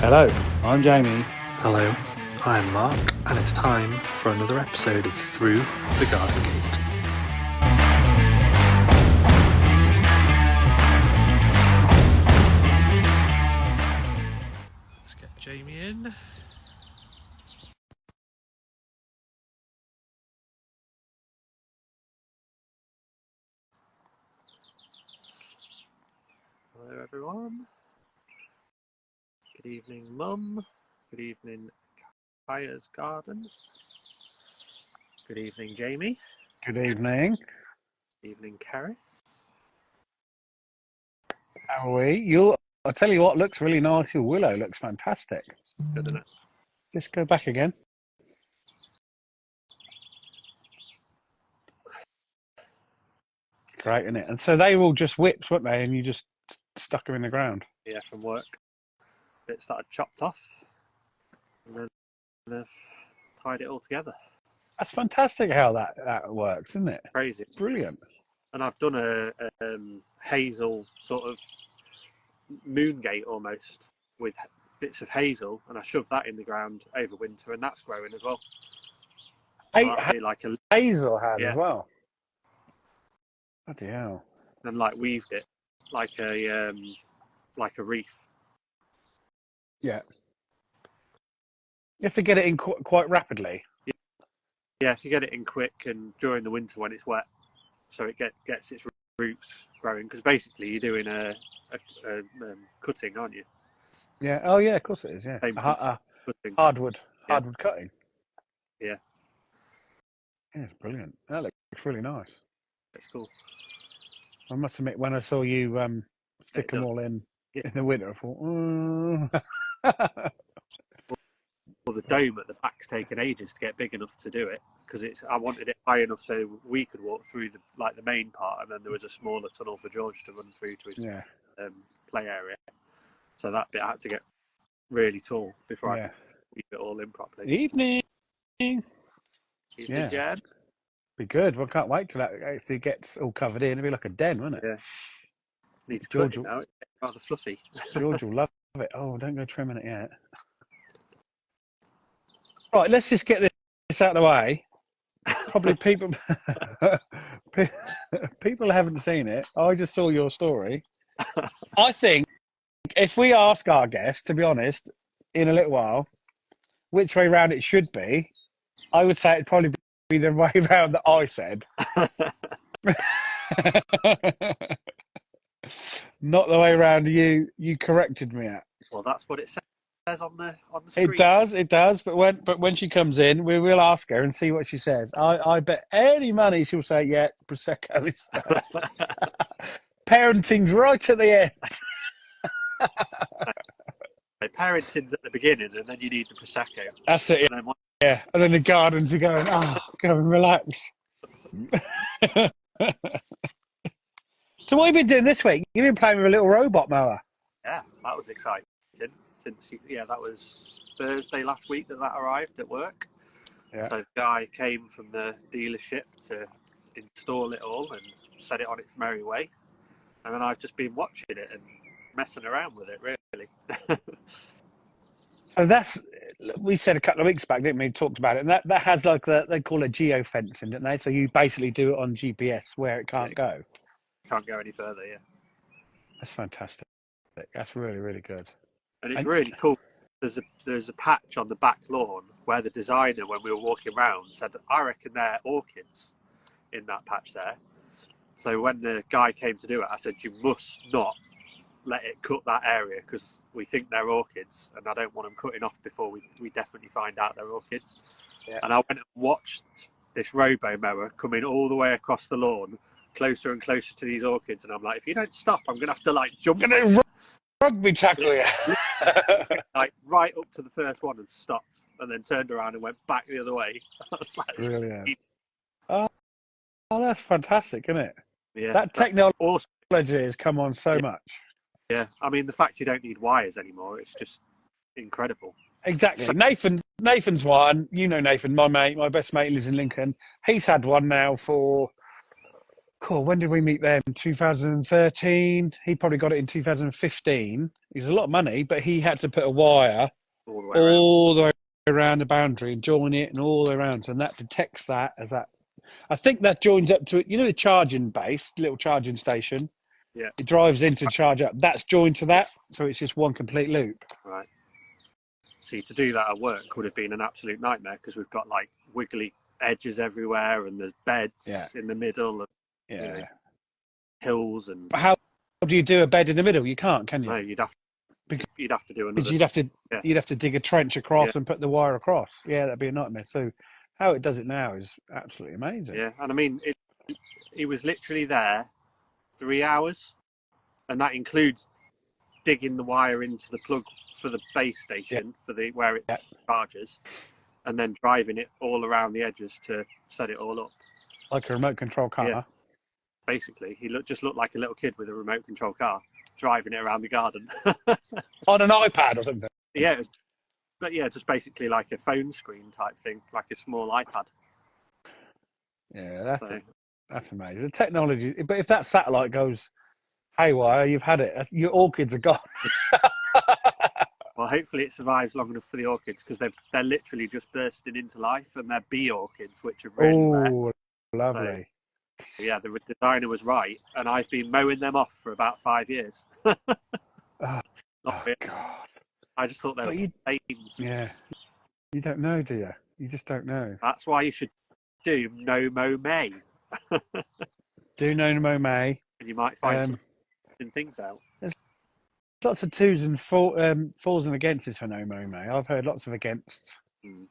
Hello, I'm Jamie. Hello, I'm Mark, and it's time for another episode of Through the Garden Gate. Let's get Jamie in. Hello everyone. Good evening, Mum. Good evening, Kaya's Garden. Good evening, Jamie. Good evening. Good evening, Karis. How are we? I'll tell you what looks really nice. Your willow looks fantastic. It's good, isn't it? Just go back again. Great, isn't it? And so they were all just whips, weren't they? And you just stuck them in the ground. Yeah, from work. Bits that I chopped off, and then I've tied it all together. That's fantastic how that works, isn't it? Crazy. Brilliant. And I've done a hazel sort of moon gate almost with bits of hazel, and I shoved that in the ground over winter, and that's growing as well. Like a hazel had yeah. as well. Bloody hell. And like weaved it like a wreath. Yeah. You have to get it in quite rapidly. Yeah, if you get it in quick and during the winter when it's wet, so it gets its roots growing. Because basically you're doing a cutting, aren't you? Yeah. Oh, yeah. Of course it is. Yeah. Cutting. Hardwood cutting. Yeah. Yeah, it's brilliant. That looks really nice. It's cool. I must admit, when I saw you stick them all in the winter, I thought, Well, the dome at the back's taken ages to get big enough to do it because I wanted it high enough so we could walk through the main part, and then there was a smaller tunnel for George to run through to his play area. So that bit had to get really tall before I could weave it all in properly. Evening, Jen. Be good. Well, I can't wait till that if it gets all covered in. It'll be like a den, won't it? Yeah. Need to cut it now. It's rather fluffy. George will love it. Oh, don't go trimming it yet. Right, let's just get this out of the way. Probably people haven't seen it. I just saw your story. I think if we ask our guests, to be honest, in a little while, which way round it should be, I would say it'd probably be the way round that I said. Not the way round you corrected me at. Well, that's what it says on the screen. It does. But when she comes in, we will ask her and see what she says. I bet any money she'll say, yeah, Prosecco is first. Parenting's right at the end. Parenting's at the beginning, and then you need the Prosecco. That's it. Yeah, and then the gardens are going, go and relax. So what have you been doing this week? You've been playing with a little robot mower. Yeah, that was exciting. That was Thursday last week that arrived at work. Yeah. So the guy came from the dealership to install it all and set it on its merry way. And then I've just been watching it and messing around with it, really. So we said a couple of weeks back, didn't we? Talked about it, and that has like they call it geofencing, don't they? So you basically do it on GPS where it can't go. Can't go any further, yeah. That's fantastic. That's really, really good. And it's really cool. There's a patch on the back lawn where the designer, when we were walking around, said, I reckon they're orchids in that patch there. So when the guy came to do it, I said, you must not let it cut that area because we think they're orchids and I don't want them cutting off before we definitely find out they're orchids. Yeah. And I went and watched this robo mower coming all the way across the lawn, closer and closer to these orchids, and I'm like, if you don't stop, I'm going to have to like jump. Rugby tackle you. Like right up to the first one and stopped, and then turned around and went back the other way. I was like, brilliant. Oh, that's fantastic, isn't it? Yeah. That technology has come on so much. Yeah, I mean the fact you don't need wires anymore, it's just incredible. Exactly. So, Nathan's one. You know Nathan, my best mate lives in Lincoln. He's had one now for. Cool. When did we meet them? 2013. He probably got it in 2015. It was a lot of money, but he had to put a wire all the way around. all the way around the boundary and join it and all the way around. And that detects that as that. I think that joins up to it. You know, the charging base, little charging station. Yeah. It drives in to charge up. That's joined to that. So it's just one complete loop. Right. See, to do that at work would have been an absolute nightmare because we've got like wiggly edges everywhere and there's beds in the middle and you know, hills and. But how do you do a bed in the middle? You can't, can you? No, you'd have to do another. You'd have to dig a trench across and put the wire across. Yeah, that'd be a nightmare. So how it does it now is absolutely amazing. Yeah, and I mean, it was literally there 3 hours, and that includes digging the wire into the plug for the base station for the where it charges, and then driving it all around the edges to set it all up. Like a remote control car. Yeah. Basically, he just looked like a little kid with a remote control car driving it around the garden. On an iPad or something? Yeah, just basically like a phone screen type thing, like a small iPad. Yeah, that's amazing. The technology, but if that satellite goes haywire, you've had it. Your orchids are gone. Well, hopefully it survives long enough for the orchids because they're literally just bursting into life, and they're bee orchids, which are really rare. Lovely. So, yeah, the designer was right, and I've been mowing them off for about 5 years. Oh, God. I just thought they were pains. Yeah. You don't know, do you? You just don't know. That's why you should do No Mow May. Do No Mow May. And you might find some things out. There's lots of twos and fours and againsts for No Mow May. I've heard lots of againsts,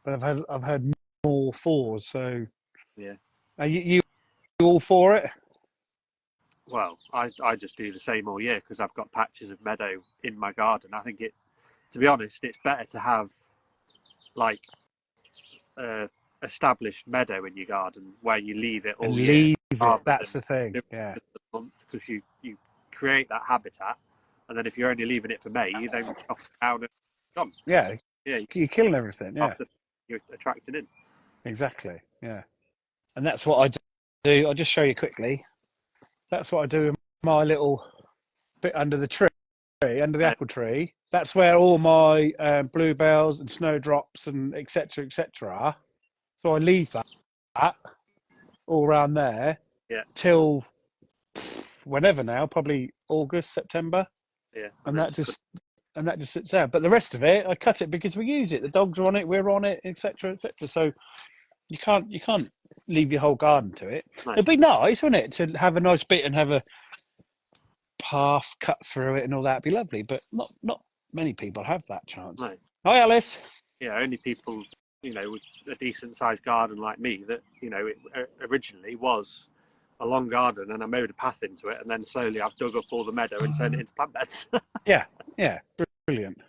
but I've heard more fours. So yeah, are you all for it? Well, I just do the same all year because I've got patches of meadow in my garden. I think to be honest, it's better to have like established meadow in your garden where you leave it all year. That's the thing. Yeah, because you create that habitat, and then if you're only leaving it for May, you then chop it down and gone. Yeah, you're killing everything. Yeah, you're attracting in. Exactly. Yeah, and that's what I do. I'll just show you quickly. That's what I do in my little bit under the tree, under the apple tree. That's where all my bluebells and snowdrops and etc. are. So I leave that all around there till whenever now, probably August, September. Yeah, and that just sits there. But the rest of it, I cut it because we use it. The dogs are on it, we're on it, etc. So you can't leave your whole garden to it. No. It'd be nice, wouldn't it, to have a nice bit and have a path cut through it and all that. It'd be lovely, but not many people have that chance. No. Hi, Alice. Yeah, only people, with a decent sized garden like me that, it originally was a long garden and I mowed a path into it and then slowly I've dug up all the meadow and turned it into plant beds. Yeah, brilliant.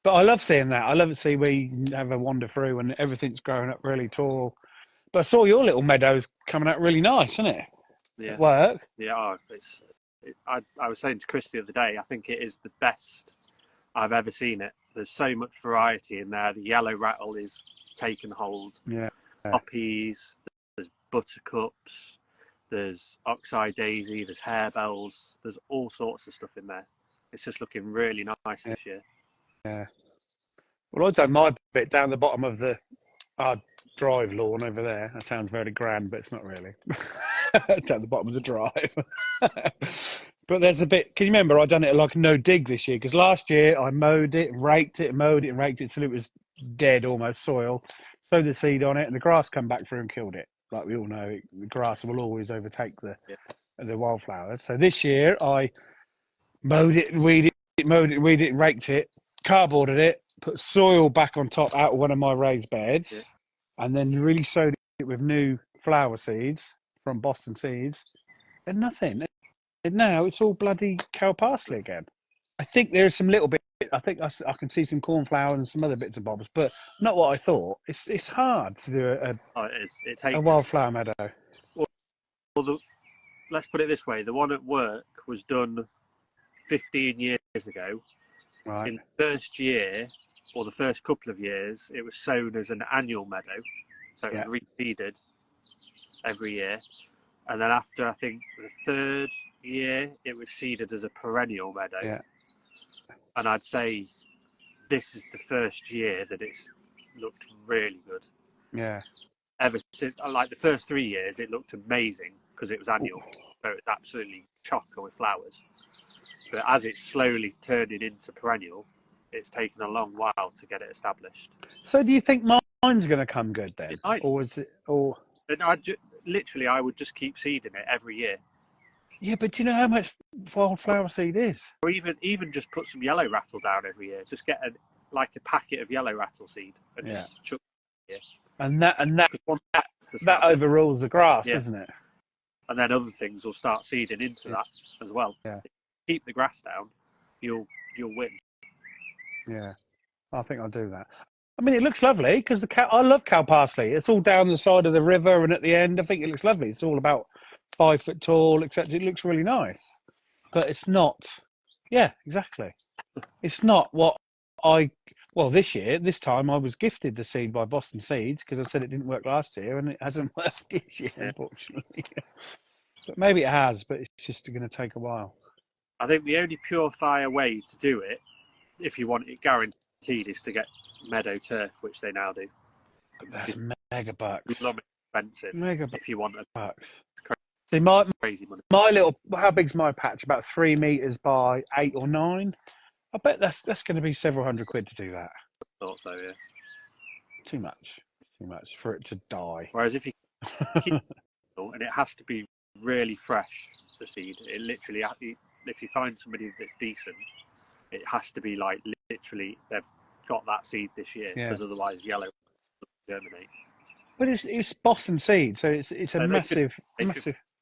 But I love seeing that. I love to see where you can have a wander through and everything's growing up really tall. But I saw your little meadows coming out really nice, isn't it? Yeah. At work. Yeah, I was saying to Chris the other day, I think it is the best I've ever seen it. There's so much variety in there. The yellow rattle is taken hold. Yeah. Poppies, there's buttercups, there's oxeye daisy, there's harebells, there's all sorts of stuff in there. It's just looking really nice this year. Yeah. Well, I've done my bit down the bottom of our drive lawn over there. That sounds very grand, but it's not really. Down the bottom of the drive. But there's a bit. Can you remember? I done it like no dig this year because last year I mowed it, raked it till it was dead, almost soil. Sowed the seed on it, and the grass come back through and killed it. Like we all know, the grass will always overtake the wildflowers. So this year I mowed it and weeded it, raked it, cardboarded it, put soil back on top out of one of my raised beds, and then really sowed it with new flower seeds from Boston Seeds, and nothing. And now it's all bloody cow parsley again. I think there's some little bit. I think I can see some cornflower and some other bits and bobs, but not what I thought. It's hard to do a wildflower meadow. Well, let's put it this way: the one at work was done 15 years ago. Right. In the first year, or the first couple of years, it was sown as an annual meadow, so it was reseeded every year. And then after, I think, the third year, it was seeded as a perennial meadow. Yeah. and I'd say this is the first year that it's looked really good. Yeah. Ever since, like the first 3 years, it looked amazing because it was annual, so it was absolutely chocker with flowers. But as it's slowly turning into perennial, it's taken a long while to get it established. So do you think mine's going to come good then? It might. Or is it, or... And literally, I would just keep seeding it every year. Yeah, but do you know how much wildflower seed is? Or even just put some yellow rattle down every year. Just get a packet of yellow rattle seed and just chuck it here. And that That overrules the grass, doesn't it? And then other things will start seeding into that as well. Yeah. If you keep the grass down, you'll win. Yeah, I think I'll do that. I mean, it looks lovely because I love cow parsley. It's all down the side of the river and at the end. I think it looks lovely. It's all about 5 foot tall, except it looks really nice. But it's not. Yeah, exactly. It's not what this time I was gifted the seed by Boston Seeds because I said it didn't work last year and it hasn't worked this year, unfortunately. But maybe it has, but it's just going to take a while. I think the only surefire way to do it, if you want it guaranteed, is to get meadow turf, which they now do. But that's mega bucks. It's a lot expensive. Mega if you want a bucks. See, crazy money. How big's my patch? About 3 meters by 8 or 9. I bet that's going to be several £100 to do that. I thought so, yeah. Too much for it to die. Whereas if you keep and it has to be really fresh, the seed. It literally, if you find somebody that's decent, it has to be like literally they've got that seed this year because otherwise yellow will germinate. But it's Boston Seed, so it's a massive.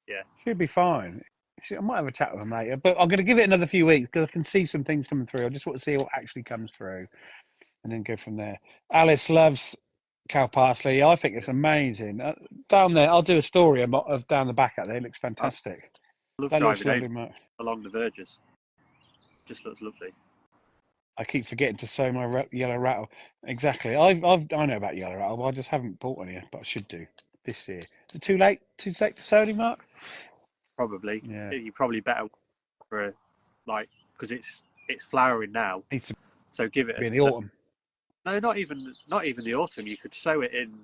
Yeah, should be fine. I might have a chat with them later, but I'm going to give it another few weeks because I can see some things coming through. I just want to see what actually comes through, and then go from there. Alice loves cow parsley. I think it's amazing. Down there, I'll do a story of down the back out there. It looks fantastic. I love driving along the verges. Just looks lovely. I keep forgetting to sow my yellow rattle. Exactly. I know about yellow rattle, but I just haven't bought any, but I should do this year. Is it too late? Too late to sow any, Mark? Probably. Yeah. You're probably better for because it's flowering now. So give it in the autumn. No, not even the autumn. You could sow it in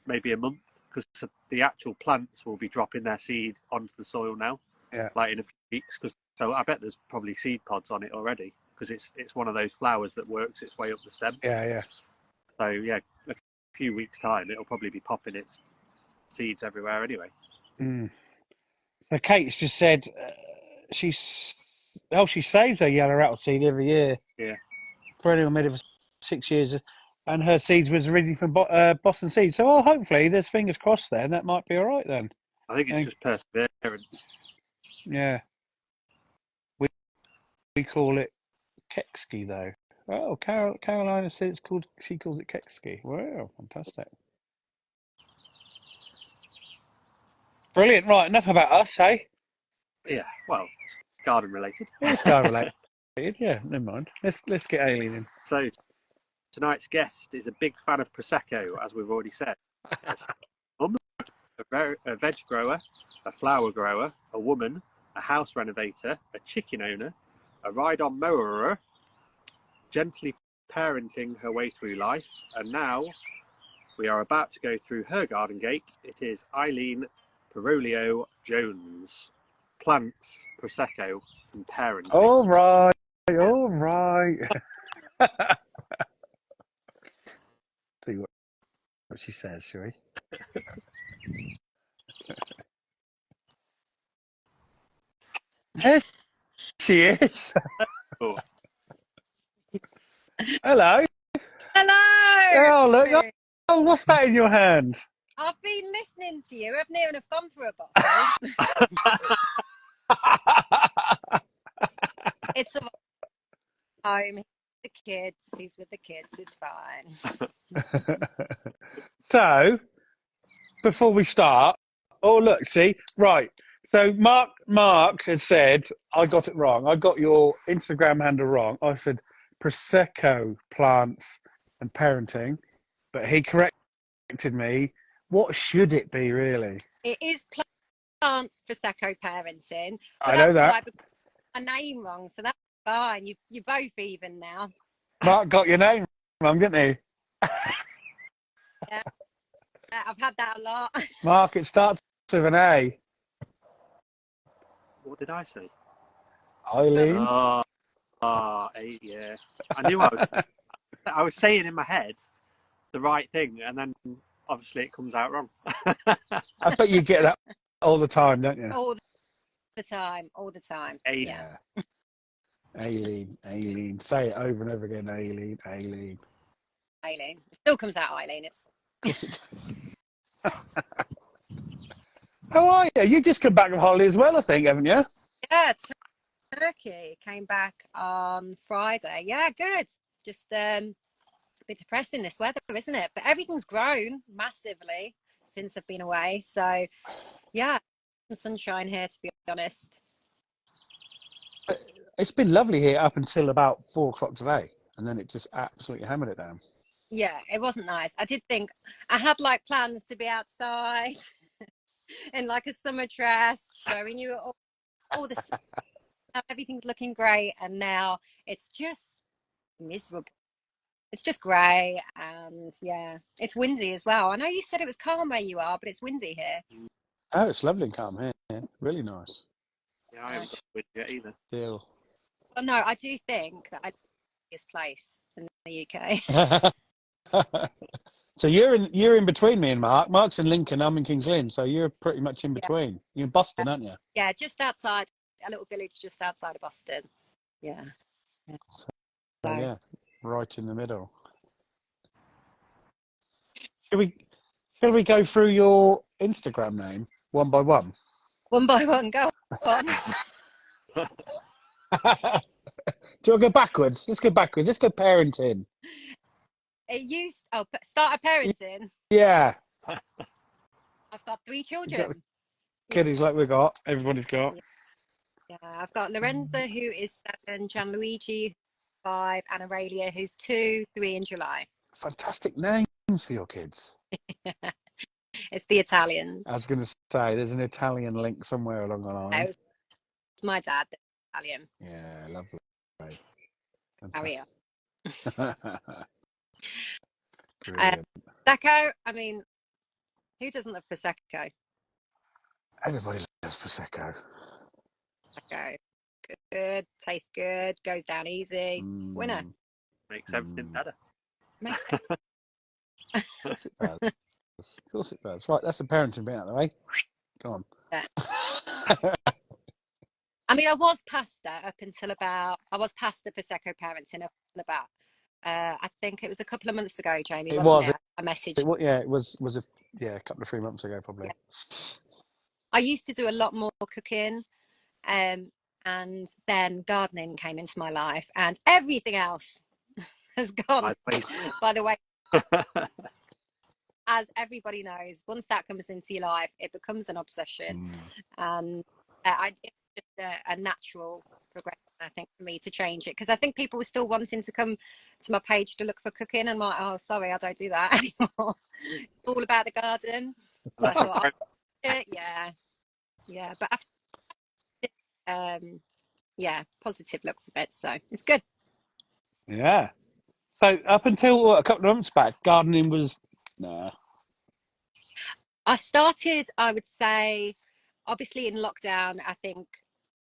maybe a month because the actual plants will be dropping their seed onto the soil now. Yeah. Like in a few weeks, so I bet there's probably seed pods on it already because it's one of those flowers that works its way up the stem. Yeah. So yeah, a few weeks time, it'll probably be popping its seeds everywhere anyway. Mm. So Kate's just said she saves her yellow rattle seed every year. Yeah. Perennial made it for 6 years, and her seeds was originally from Boston Seeds. So hopefully there's fingers crossed there, and that might be all right then. I think it's just perseverance. Yeah. We call it Kekski though. Oh, Carolina said she calls it Kekski. Wow, fantastic. Brilliant. Right, enough about us, hey? Yeah, well, it's garden related. It's garden related. Yeah, never mind. Let's get Aileen in. So tonight's guest is a big fan of Prosecco, as we've already said. A veg grower, a flower grower, a woman, a house renovator, a chicken owner, a ride-on mowerer, gently parenting her way through life, and now we are about to go through her garden gate. It is Aileen Perolio-Jones. Plants, Prosecco, and parenting. All right. See what she says, shall we? There she is. Oh. Hello. Oh, look. Oh, what's that in your hand? I've been listening to you. I've near enough gone through a bottle. It's a home. The kids. He's with the kids. It's fine. So, before we start, look, see, right. So Mark had said I got it wrong. I got your Instagram handle wrong. I said Prosecco plants and parenting, but he corrected me. What should it be really? It is plants Prosecco parenting. I know that. I got a name wrong, so that's fine. You're both even now. Mark got your name wrong, didn't he? Yeah, I've had that a lot. Mark, it starts with an A. What did I say? Aileen. Oh, yeah. I knew I was saying in my head the right thing, and then obviously it comes out wrong. I bet you get that all the time, don't you? All the time. Yeah. Aileen. Say it over and over again. Aileen. Aileen. It still comes out Aileen. It's. Of course it How are you? You just come back from holiday as well, I think, haven't you? Yeah, Turkey. Came back on Friday. Yeah, good. Just a bit depressing this weather, isn't it? But everything's grown massively since I've been away. So, yeah, some sunshine here, to be honest. It's been lovely here up until about 4 o'clock today, and then it just absolutely hammered it down. Yeah, it wasn't nice. I did think I had like plans to be outside in like a summer dress, showing you all the everything's looking great, and now it's just miserable. It's just grey, and yeah, it's windy as well. I know you said it was calm where you are, but it's windy here. Oh, it's lovely and calm here. Yeah, really nice. Yeah, I haven't got the wind yet either. Still. Well, no, I do think that I this place in the UK. So you're in between me and Mark. Mark's in Lincoln, I'm in Kings Lynn, so you're pretty much in between. You're in Boston, aren't you? Yeah, just outside a little village just outside of Boston. Yeah. So yeah, right in the middle. Shall we go through your Instagram name one by one? One by one, go on. Do you want to go backwards? Let's go backwards. Let's go parenting. Start a parenting. Yeah. I've got 3 children. Kiddies like we got. Everybody's got. Yeah, I've got Lorenzo, who is 7, Gianluigi, 5, and Aurelia, who's 2, 3 in July. Fantastic names for your kids. It's the Italian. I was going to say, there's an Italian link somewhere along the line. It's my dad, the Italian. Yeah, lovely. How are you? Brilliant. Prosecco, I mean, who doesn't love Prosecco? Everybody loves Prosecco. Prosecco. Good, tastes good, goes down easy. Winner. Makes everything better. Makes it. Of course it does. Of course it does. Right, that's the parenting bit out of the way. Go on. Yeah. I mean, I was past the Prosecco parenting up and about. I think it was a couple of months ago, Jamie, wasn't it? I messaged. It was a couple of 3 months ago, probably. Yeah. I used to do a lot more cooking, and then gardening came into my life, and everything else has gone by the way. As everybody knows, once that comes into your life, it becomes an obsession, and it's just a natural progression, I think, for me to change it, because I think people were still wanting to come to my page to look for cooking, and I'm like, oh, sorry, I don't do that anymore. It's all about the garden. I thought, yeah, but positive look for it, so it's good. Yeah. So up until a couple of months back, gardening was I started, I would say, obviously in lockdown, I think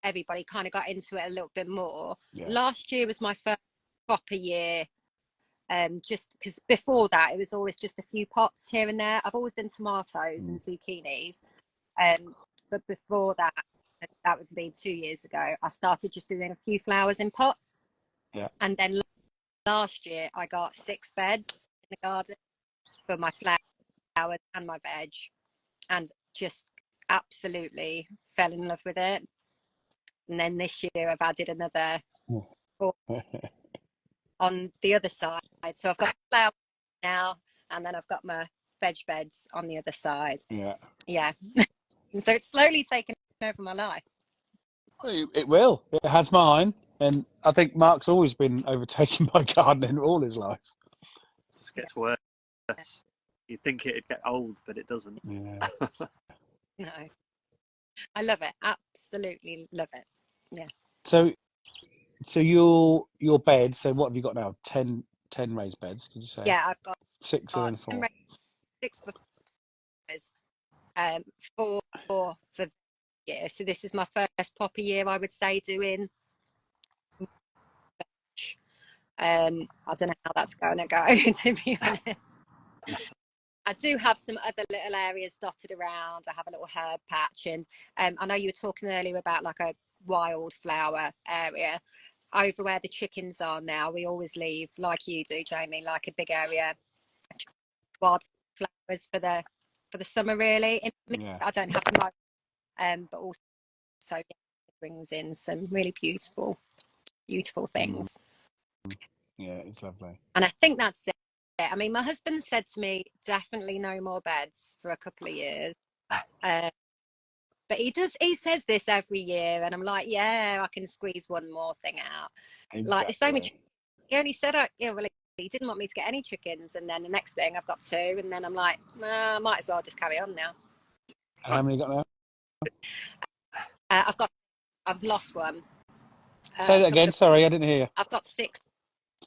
everybody kind of got into it a little bit more. Yeah. Last year was my first proper year, just because before that, it was always just a few pots here and there. I've always done tomatoes and zucchinis. But before that would be 2 years ago, I started just doing a few flowers in pots. Yeah. And then last year, I got 6 beds in the garden for my flowers and my veg, and just absolutely fell in love with it. And then this year I've added another 4 on the other side. So I've got flowers now, and then I've got my veg beds on the other side. Yeah. And so it's slowly taken over my life. It will. It has mine, and I think Mark's always been overtaken by gardening all his life. It just gets worse. You'd think it'd get old, but it doesn't. Yeah. No. I love it. Absolutely love it. Yeah. So So your bed. So what have you got now? 10 raised beds. Did you say? Yeah, I've got 6 and 4. 6 for years, 4 for the year. So this is my first proper year, I would say, doing. I don't know how that's going to go, to be honest. I do have some other little areas dotted around. I have a little herb patch, and I know you were talking earlier about like a wildflower area. Over where the chickens are now, we always leave, like you do, Jamie, like a big area, wildflowers for the summer. Really, Yeah. I don't have them, but also it brings in some really beautiful things. Yeah, it's lovely. And I think that's it. I mean, my husband said to me, definitely no more beds for a couple of years. But he says this every year, and I'm like, yeah, I can squeeze one more thing out. Exactly. Like, there's so much. He only said, he didn't want me to get any chickens, and then the next thing I've got 2, and then I'm like, I might as well just carry on now. How many you got now? I've lost one. Say that again. Sorry, I didn't hear you. I've got 6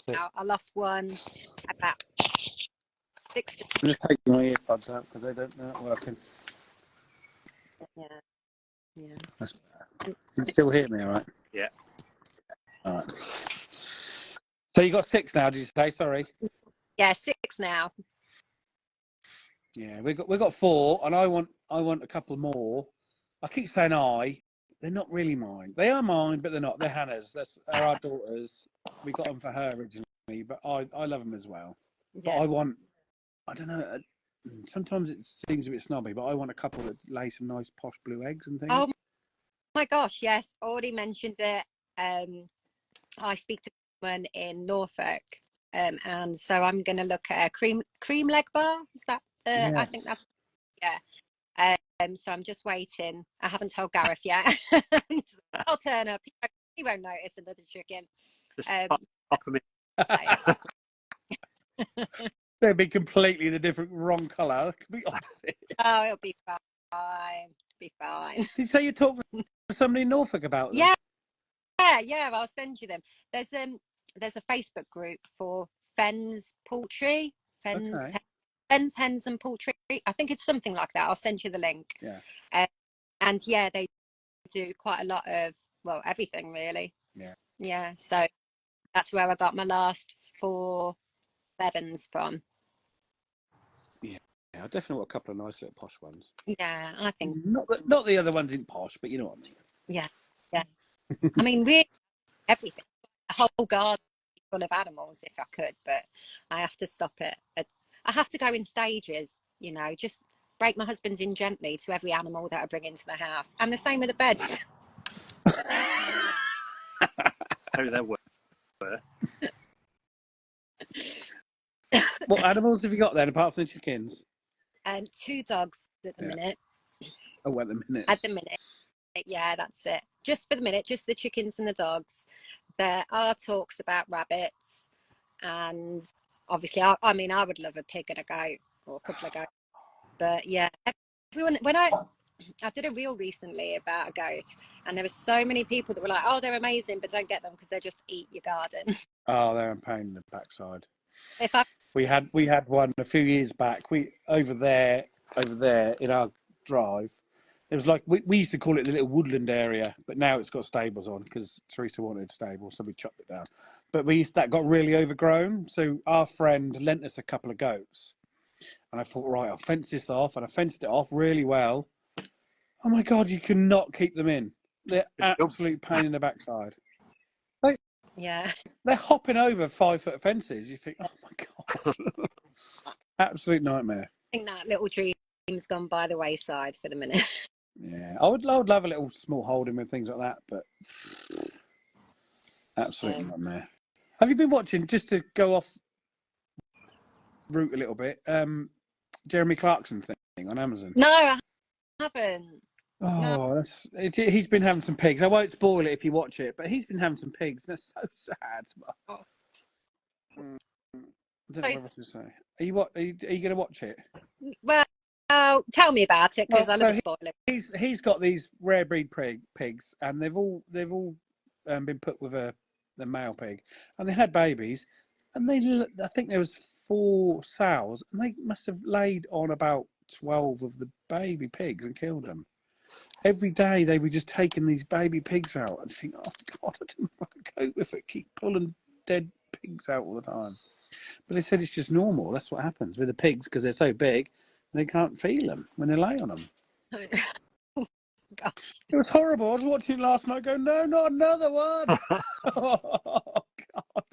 now. I lost one about 6. I'm just taking my earpods out because they're not working. Yeah. That's better. You can still hear me, all right? Yeah. All right. So you got 6 now? Did you say? Sorry. Yeah, 6 now. Yeah, we got 4, and I want a couple more. I keep saying they're not really mine. They are mine, but they're not. They're Hannah's. They're our daughters. We got them for her originally, but I love them as well. Yeah. But I don't know. Sometimes it seems a bit snobby, but I want a couple that lay some nice posh blue eggs and things. Oh my gosh, yes, already mentioned it. I speak to someone in Norfolk, and so I'm going to look at a cream leg bar. Is that? Yes. I think that's so I'm just waiting. I haven't told Gareth yet. I'll turn up. He won't notice another chicken. Just pop them in. They'd be completely the different wrong colour. Be opposite. Oh, it'll be fine. Be fine. Did you say you talked to somebody in Norfolk about them? Yeah. I'll send you them. There's a Facebook group for Fens Poultry. Fens, hens and poultry. I think it's something like that. I'll send you the link. Yeah. And yeah, they do quite a lot of, everything really. Yeah. Yeah. So that's where I got my last 4 Bevans from. Yeah, I definitely want a couple of nice little posh ones. Yeah, I think not the other ones in posh, but you know what I mean. Yeah. I mean, really, everything. A whole garden full of animals if I could, but I have to stop it. I have to go in stages, just break my husband's in gently to every animal that I bring into the house. And the same with the beds. Oh, they're worth. What animals have you got then, apart from the chickens? 2 dogs at the minute. Oh, at the minute. At the minute. Yeah, that's it. Just for the minute, just the chickens and the dogs. There are talks about rabbits, and obviously, I would love a pig and a goat, or a couple of goats. But yeah, everyone. When I did a reel recently about a goat, and there were so many people that were like, "Oh, they're amazing, but don't get them because they just eat your garden." Oh, they're a pain in the backside. We had one a few years back. Over there in our drive. It was like we used to call it the little woodland area, but now it's got stables on because Teresa wanted stables, so we chopped it down. But that got really overgrown, so our friend lent us a couple of goats, and I thought, right, I'll fence this off, and I fenced it off really well. Oh my God, you cannot keep them in. They're absolute pain in the backside. They're hopping over 5-foot fences. You think, oh my God, absolute nightmare. I think that little dream's gone by the wayside for the minute. Yeah, I would love a little small holding with things like that, but absolutely nightmare. Have you been watching, just to go off route a little bit, Jeremy Clarkson thing on Amazon? No, I haven't. Oh, no. He's been having some pigs. I won't spoil it if you watch it, but he's been having some pigs. That's so sad. I don't know what else to say. Are you going to watch it? Well, tell me about it, because I love to spoil it. He's got these rare breed pigs, and they've all been put with a the male pig, and they had babies, and I think there was 4 sows, and they must have laid on about 12 of the baby pigs and killed them. Every day they were just taking these baby pigs out and think, oh God, I didn't fucking cope with it. Keep pulling dead pigs out all the time. But they said it's just normal. That's what happens with the pigs because they're so big, they can't feel them when they lay on them. Gosh. It was horrible. I was watching it last night going, no, not another one. Oh, God.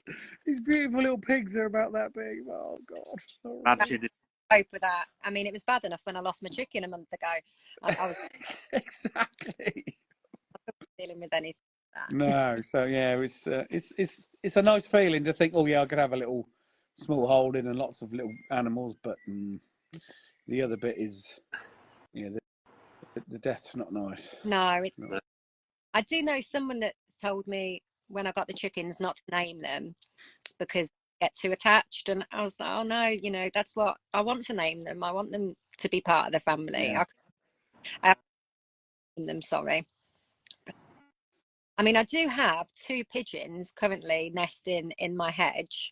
These beautiful little pigs are about that big. Oh, God. Imagine it. Cope with that. I mean, it was bad enough when I lost my chicken a month ago. I was Exactly. dealing with anything like that. No, so yeah, it's a nice feeling to think, oh yeah, I could have a little small holding and lots of little animals, but the other bit is, yeah, the death's not nice. No, it's not. I do know someone that told me when I got the chickens not to name them because they get too attached, and I was like, oh no, you know, that's what I want to name them. I want them to be part of the family. Yeah. I name them, sorry. I mean, I do have 2 pigeons currently nesting in my hedge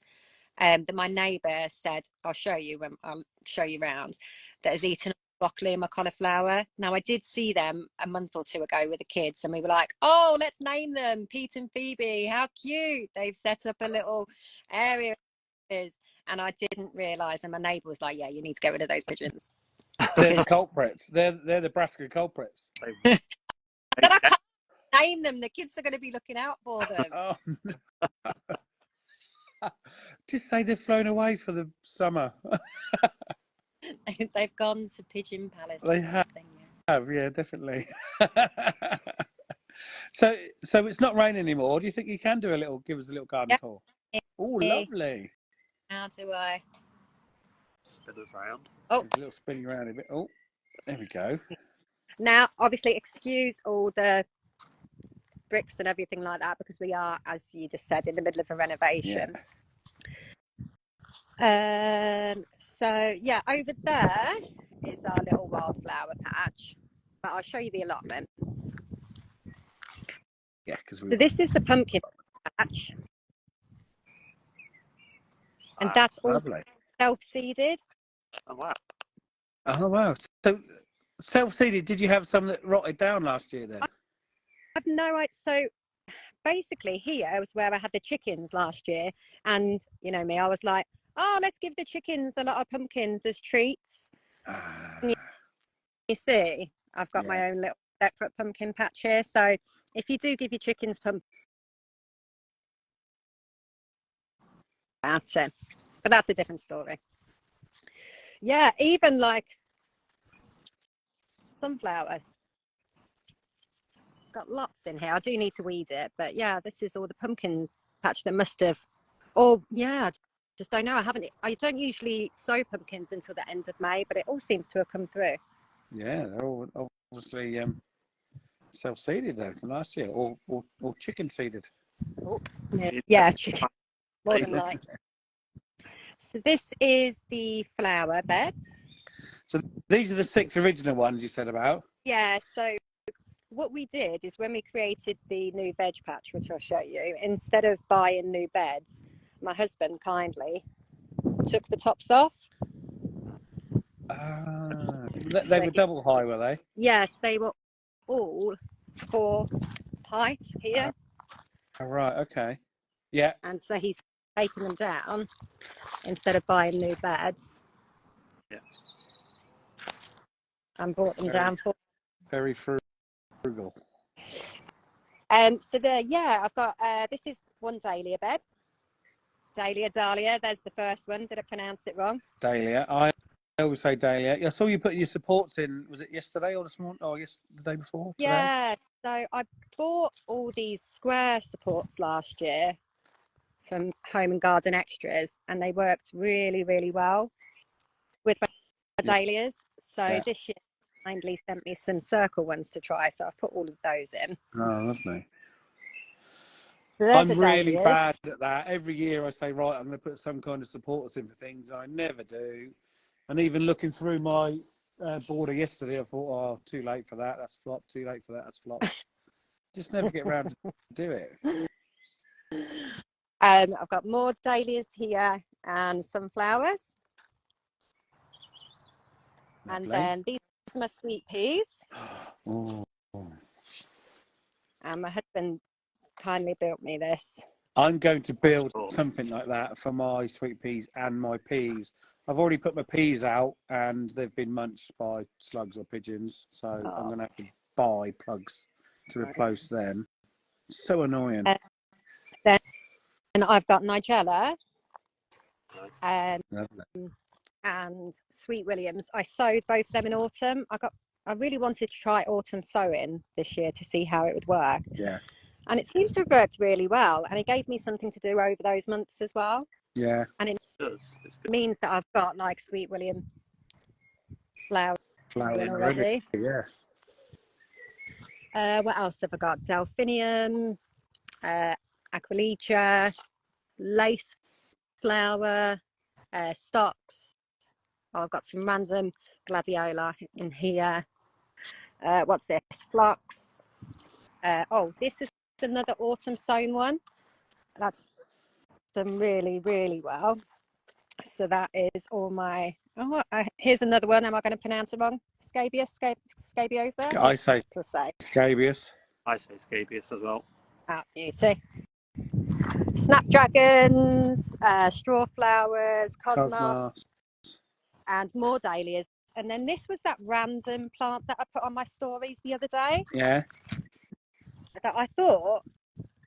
that my neighbour said, I'll show you round, that has eaten broccoli and my cauliflower. Now, I did see them a month or 2 ago with the kids, and we were like, oh, let's name them Pete and Phoebe. How cute. They've set up a little area. And I didn't realise, and my neighbour was like, yeah, you need to get rid of those pigeons. They're the culprits. They're the Brassica culprits. Then I can't name them. The kids are going to be looking out for them. Oh, no. Just say they've flown away for the summer. They've gone to Pigeon Palace. They have, yeah, definitely. So it's not raining anymore. Do you think you can give us a little garden tour? Oh, lovely. How do I Spin us round? Oh, there's a little spinning around a bit. Oh, there we go. Now, obviously, excuse all the bricks and everything like that because we are, as you just said, in the middle of a renovation. Yeah. So yeah, over there is our little wildflower patch, but I'll show you the allotment. Yeah, because so this is the pumpkin patch, and that's all lovely. Self-seeded. Oh wow! Oh wow! So self-seeded. Did you have some that rotted down last year then? I've no idea. So basically, here was where I had the chickens last year, and you know me, I was like, oh, let's give the chickens a lot of pumpkins as treats. You see, I've got my own little separate pumpkin patch here. So if you do give your chickens pumpkin, that's it. But that's a different story. Yeah, even like sunflower. Got lots in here. I do need to weed it, but yeah, this is all the pumpkin patch that must have. Oh yeah, just don't know. I don't usually sow pumpkins until the end of May, but it all seems to have come through. Yeah, they're all obviously self-seeded though from last year, or chicken seeded. Oh, yeah, more than like. So this is the flower beds. So these are the 6 original ones you said about. Yeah. So what we did is when we created the new veg patch, which I'll show you, instead of buying new beds, my husband kindly took the tops off. They were double high, were they? Yes, they were all 4 height here. Right, okay. Yeah. And so he's taken them down instead of buying new beds. Yeah. And brought them down for. Very frugal. So there, yeah, I've got, this is one dahlia bed. Dahlia, there's the first one. Did I pronounce it wrong? Dahlia. I always say dahlia. I saw you put your supports in, was it yesterday or this morning? Or the day before? Today? Yeah, so I bought all these square supports last year from Home and Garden Extras, and they worked really, really well with my dahlias. So this year, kindly sent me some circle ones to try, so I've put all of those in. Oh, lovely. So I'm really bad at that. Every year I say, right, I'm going to put some kind of supporters in for things. I never do. And even looking through my border yesterday, I thought, oh, too late for that. That's flop. Too late for that. That's flop. Just never get around to do it. I've got more dahlias here and sunflowers. Lovely. And then these are my sweet peas. Oh. And my husband kindly built me this. I'm going to build something like that for my sweet peas and my peas. I've already put my peas out and they've been munched by slugs or pigeons. So I'm going to have to buy plugs to replace them. So annoying. Then I've got Nigella Nice. and Sweet Williams. I sowed both of them in autumn. I really wanted to try autumn sowing this year to see how it would work. Yeah. And it seems to have worked really well. And it gave me something to do over those months as well. Yeah. And it It's good. means that I've got like Sweet William flowers already. Yeah. What else have I got? Delphinium, Aquilegia, lace flower, stocks. I've got some random gladiola in here. What's this? Phlox. This is another autumn sown one. That's done really, really well. So that is all my. Here's another one. Am I going to pronounce it wrong? Scabiosa. I say say scabious. I say scabious as well. Beauty. Snapdragons, straw flowers, cosmos, and more dahlias. And then this was that random plant that I put on my stories the other day. Yeah. That I thought,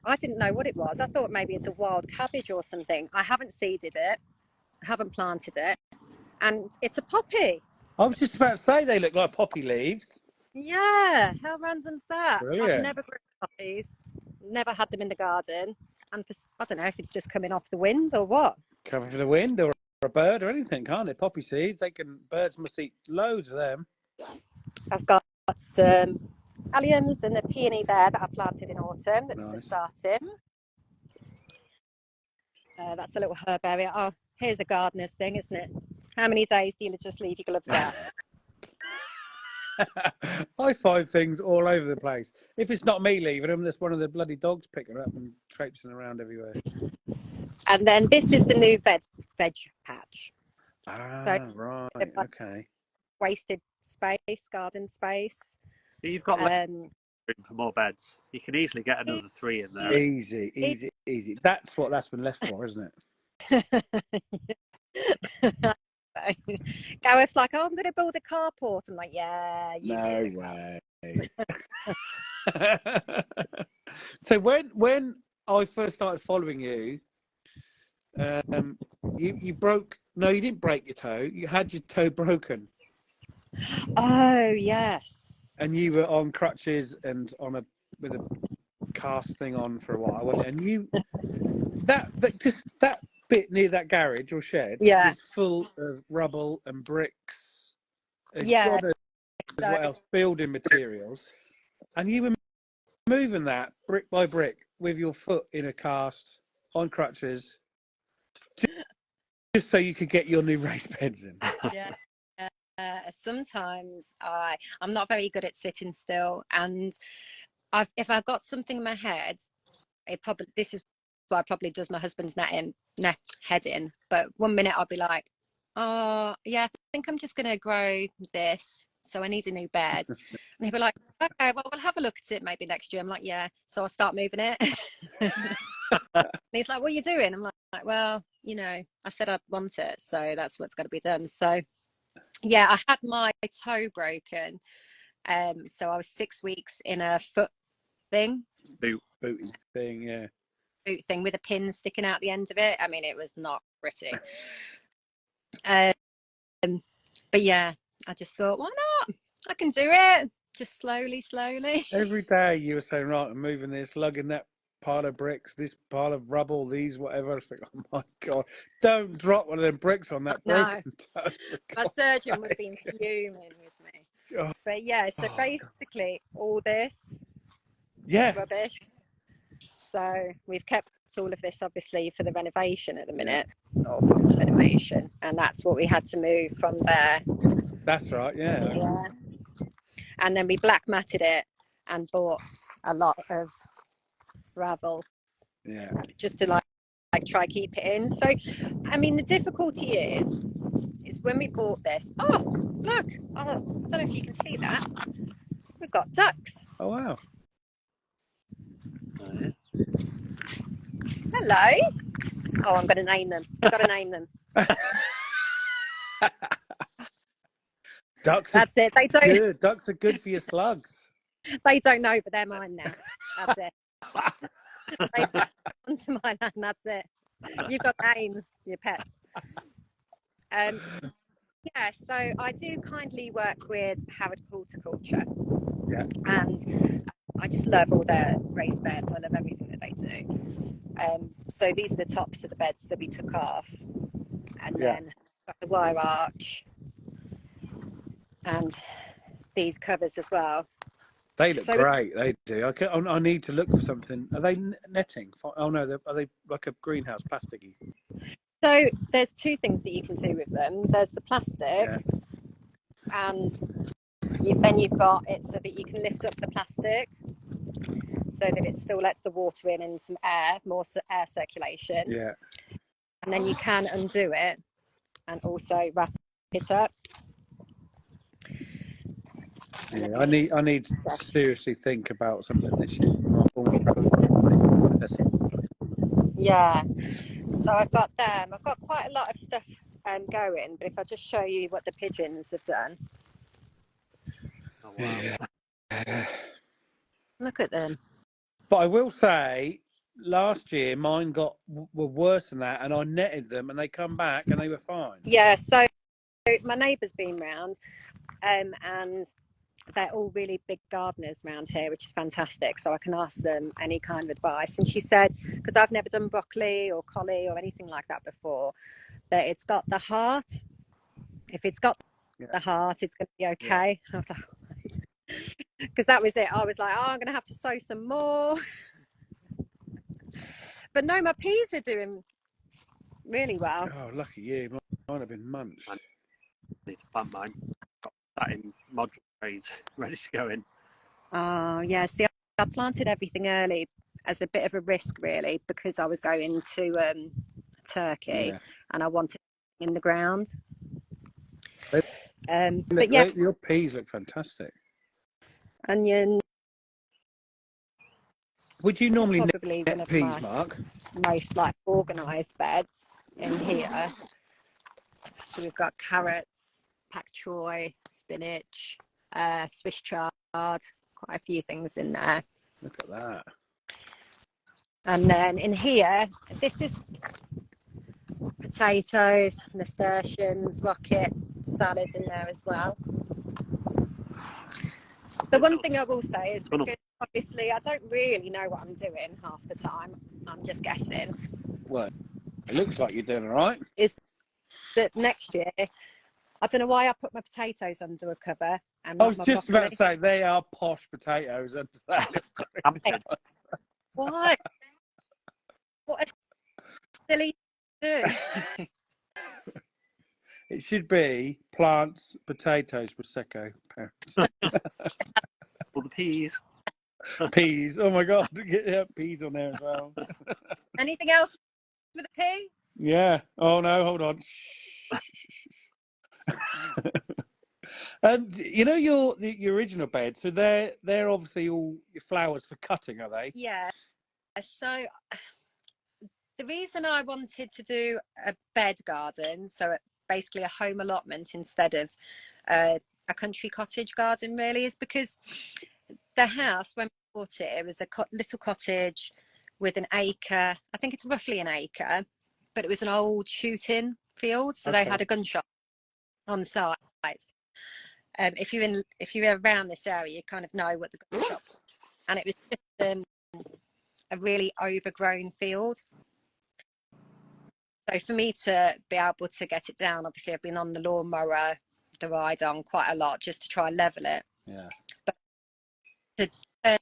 I didn't know what it was. I thought maybe it's a wild cabbage or something. I haven't seeded it. I haven't planted it. And it's a poppy. I was just about to say they look like poppy leaves. Yeah. How random's that? Brilliant. I've never grown poppies. Never had them in the garden. And I don't know if it's just coming off the wind or what. Coming for the wind or a bird or anything, can't it? Poppy seeds, birds must eat loads of them. I've got some alliums and the peony there that I planted in autumn that's Nice. just starting. That's a little herb area. Oh, here's a gardener's thing, isn't it? How many days do you just leave your gloves out? I find things all over the place. If it's not me leaving them, there's one of the bloody dogs picking them up and traipsing around everywhere. And then this is the new veg patch. Right, okay. Wasted space, garden space. You've got room for more beds. You can easily get another 3 in there. Easy. That's what that's been left for, isn't it? Gareth's like, I'm going to build a carport. I'm like, yeah, no way. So when I first started following you, you broke. No, you didn't break your toe. You had your toe broken. Oh yes. And you were on crutches and with a cast thing on for a while, and you that bit near that garage or shed was full of rubble and bricks. And God knows what else, building materials, and you were moving that brick by brick with your foot in a cast on crutches, just so you could get your new raised beds in. Yeah. Sometimes I'm not very good at sitting still, and if I've got something in my head, this is what probably does my husband's head in. But one minute I'll be like, oh yeah, I think I'm just gonna grow this, so I need a new bed. And he'll be like, okay, well we'll have a look at it maybe next year. I'm like, yeah. So I'll start moving it. And he's like, what are you doing? I'm like, well, I said I'd want it, so that's what's got to be done. So yeah, I had my toe broken, so I was 6 weeks in a foot thing, booty thing, yeah, boot thing with a pin sticking out the end of it. I mean, it was not pretty. But yeah, I just thought, why not? I can do it, just slowly. Every day you were saying, right, I'm moving this, lugging that pile of bricks, this pile of rubble, these whatever. I was thinking, oh my God, don't drop one of them bricks on that broken toe. My surgeon would have been fuming with me. God. But yeah, so basically all this rubbish. So we've kept all of this obviously for the renovation at the minute, or from the renovation, and that's what we had to move from there. That's right, yeah. And then we black matted it and bought a lot of gravel, just to like try keep it in. So, I mean, the difficulty is when we bought this. Oh, look! Oh, I don't know if you can see that. We've got ducks. Oh wow! Oh, yeah. Hello. Oh, I'm going to name them. I've got to name them. Ducks. That's it. They don't. Good. Ducks are good for your slugs. They don't know, but they're mine now. That's it. They've gone onto my land. That's it. You've got names, your pets. Yeah, so I do kindly work with Howard Horticulture. Yeah. And I just love all their raised beds. I love everything that they do. So these are the tops of the beds that we took off. And then got the wire arch and these covers as well. They look great. They do. I need to look for something. Are they netting? Oh no, are they like a greenhouse plasticky? So there's two things that you can do with them. There's the plastic, and then you've got it so that you can lift up the plastic so that it still lets the water in and some air, more air circulation. Yeah. And then you can undo it and also wrap it up. Yeah, I need to seriously think about something this year. Yeah, so I've got them. I've got quite a lot of stuff going, but if I just show you what the pigeons have done. Oh, wow. Yeah. Look at them. But I will say, last year mine were worse than that, and I netted them, and they come back and they were fine. Yeah, so my neighbour's been round, and they're all really big gardeners around here, which is fantastic. So I can ask them any kind of advice. And she said, because I've never done broccoli or collie or anything like that before, that it's got the heart. If it's got the heart, it's going to be okay. I was like, because that was it. I was like, oh, I'm going to have to sow some more. But no, my peas are doing really well. Oh, lucky you. Mine have been munched. I need to plant mine. Got that in modular trays, ready to go in. Oh, yeah. See, I planted everything early as a bit of a risk, really, because I was going to Turkey and I wanted it in the ground. But yeah, your peas look fantastic. Onion. Would you normally probably net peas, Mark? Most like organised beds in here. So we've got carrots, pak choy, spinach, Swiss chard, quite a few things in there. Look at that. And then in here, this is potatoes, nasturtiums, rocket, salad in there as well. The one thing I will say is, because obviously I don't really know what I'm doing half the time, I'm just guessing. Well, it looks like you're doing all right. Is that next year, I don't know why I put my potatoes under a cover. And I was just about to say, they are posh potatoes under that. What? What a silly do. It should be plants, potatoes, prosecco, parents. All the peas. Peas. Oh my God, get peas on there as well. Anything else with a pea? Yeah. Oh no, hold on. And you know your original bed, so they're obviously all your flowers for cutting, are they? Yeah. So the reason I wanted to do a bed garden, so basically a home allotment instead of a country cottage garden, really, is because the house, when we bought it, it was a little cottage with an acre. I think it's roughly an acre, but it was an old shooting field, so they had a gun shop on site. If you're around this area, you kind of know what the gun shop was. And it was just a really overgrown field. So for me to be able to get it down, obviously I've been on the lawnmower, the ride on quite a lot just to try and level it. Yeah. But to turn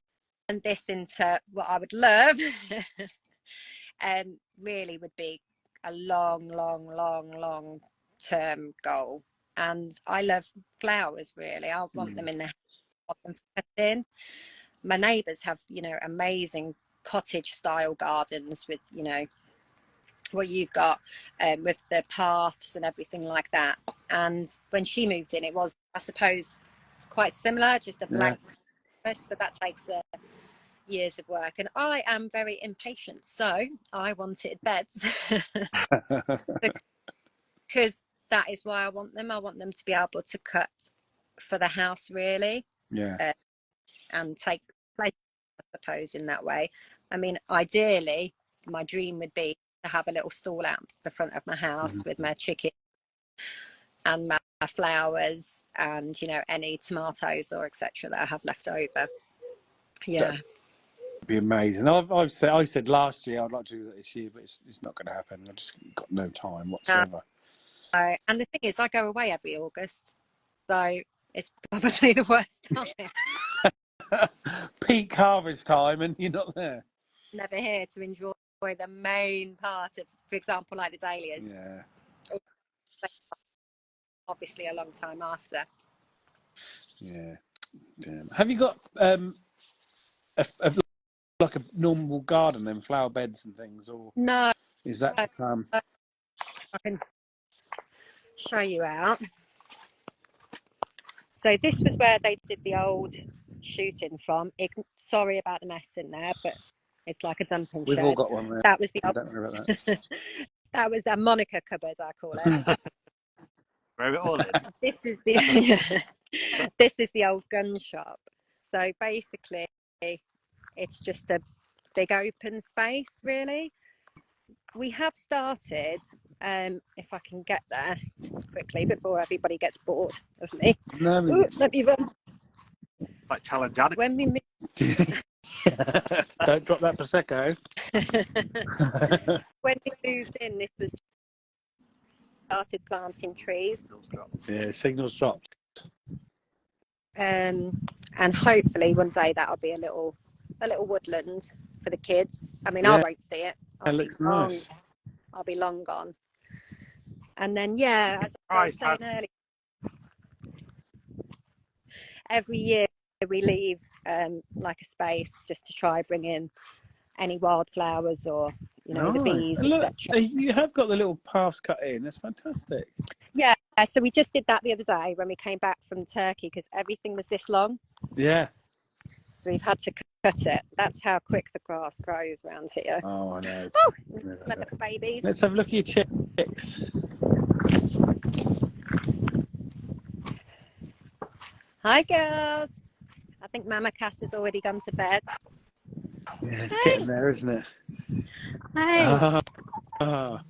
this into what I would love, really would be a long term goal. And I love flowers, really. I want them in the house, I want them cut in. My neighbours have, amazing cottage style gardens with, what you've got, with the paths and everything like that. And when she moved in, it was, I suppose, quite similar, just a blank canvas, but that takes years of work. And I am very impatient, so I wanted beds because that is why I want them. I want them to be able to cut for the house, really. Yeah. And take pleasure, I suppose, in that way. I mean, ideally, my dream would be to have a little stall out the front of my house with my chicken and my flowers and, you know, any tomatoes or etc. that I have left over. Yeah. That'd be amazing. I said last year I'd like to do that this year, but it's not going to happen. I just got no time whatsoever. And the thing is, I go away every August, so it's probably the worst time. Peak harvest time, and you're not there. Never here to enjoy the main part of, for example, like the dahlias. Yeah. Obviously, a long time after. Yeah. Damn. Have you got like a normal garden, then flower beds and things, or no? Is that I can show you out. So this was where they did the old shooting from. Sorry about the mess in there, but it's like a dumping shed. We've all got one there. That was the old, don't worry about that. that was a Monica cupboard, I call it. Throw it all in. This is the this is the old gun shop. So basically, it's just a big open space, really. We have started, if I can get there quickly before everybody gets bored of me. No, Ooh, let me run. Like challenge Anna. When we don't drop that prosecco. when we moved in, this was started planting trees. Yeah, signals dropped. And hopefully one day that'll be a little woodland for the kids. I mean, I won't see it. It looks nice. I'll be long gone. And then, yeah, as I was saying earlier, every year we leave like a space just to try bring in any wildflowers or, you know, the bees, etc. You have got the little paths cut in. That's fantastic. Yeah, so we just did that the other day when we came back from Turkey because everything was this long. Yeah. So we've had to cut it. That's how quick the grass grows around here. Oh, I know. Oh, look at the babies. Let's have a look at your chicks. Hi, girls. I think Mama Cass has already gone to bed. Yeah, it's getting there, isn't it? Hey. Oh,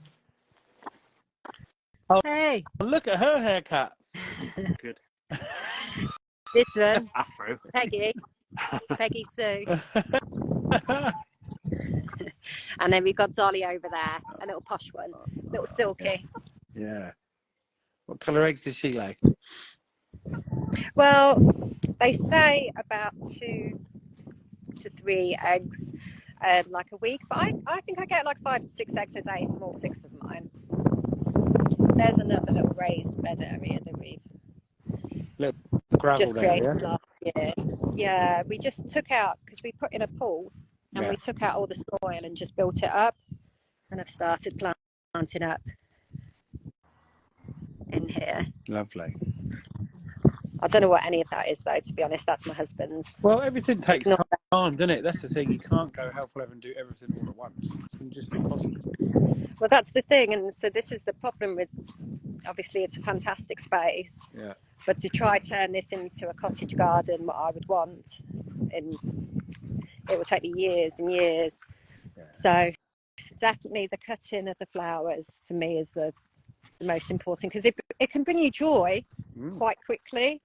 hey. Look at her haircut. That's good. This one. Afro. Peggy Sue. And then we've got Dolly over there, a little posh one, little silky. Yeah. What colour eggs did she lay? Well, they say about 2 to 3 eggs like a week, but I think I get like 5 to 6 eggs a day from all 6 of mine. There's another little raised bed area that we've just created last year. Yeah, we just took out, because we put in a pool and we took out all the soil and just built it up, and I've started planting up in here. Lovely. I don't know what any of that is, though, to be honest. That's my husband's. Well, everything takes time, doesn't it? That's the thing. You can't go helpful and do everything all at once. It's just impossible. Well, that's the thing. And so this is the problem with, obviously, it's a fantastic space. Yeah. But to try turn this into a cottage garden, what I would want, it will take me years and years. Yeah. So definitely the cutting of the flowers for me is the most important, because it can bring you joy quite quickly.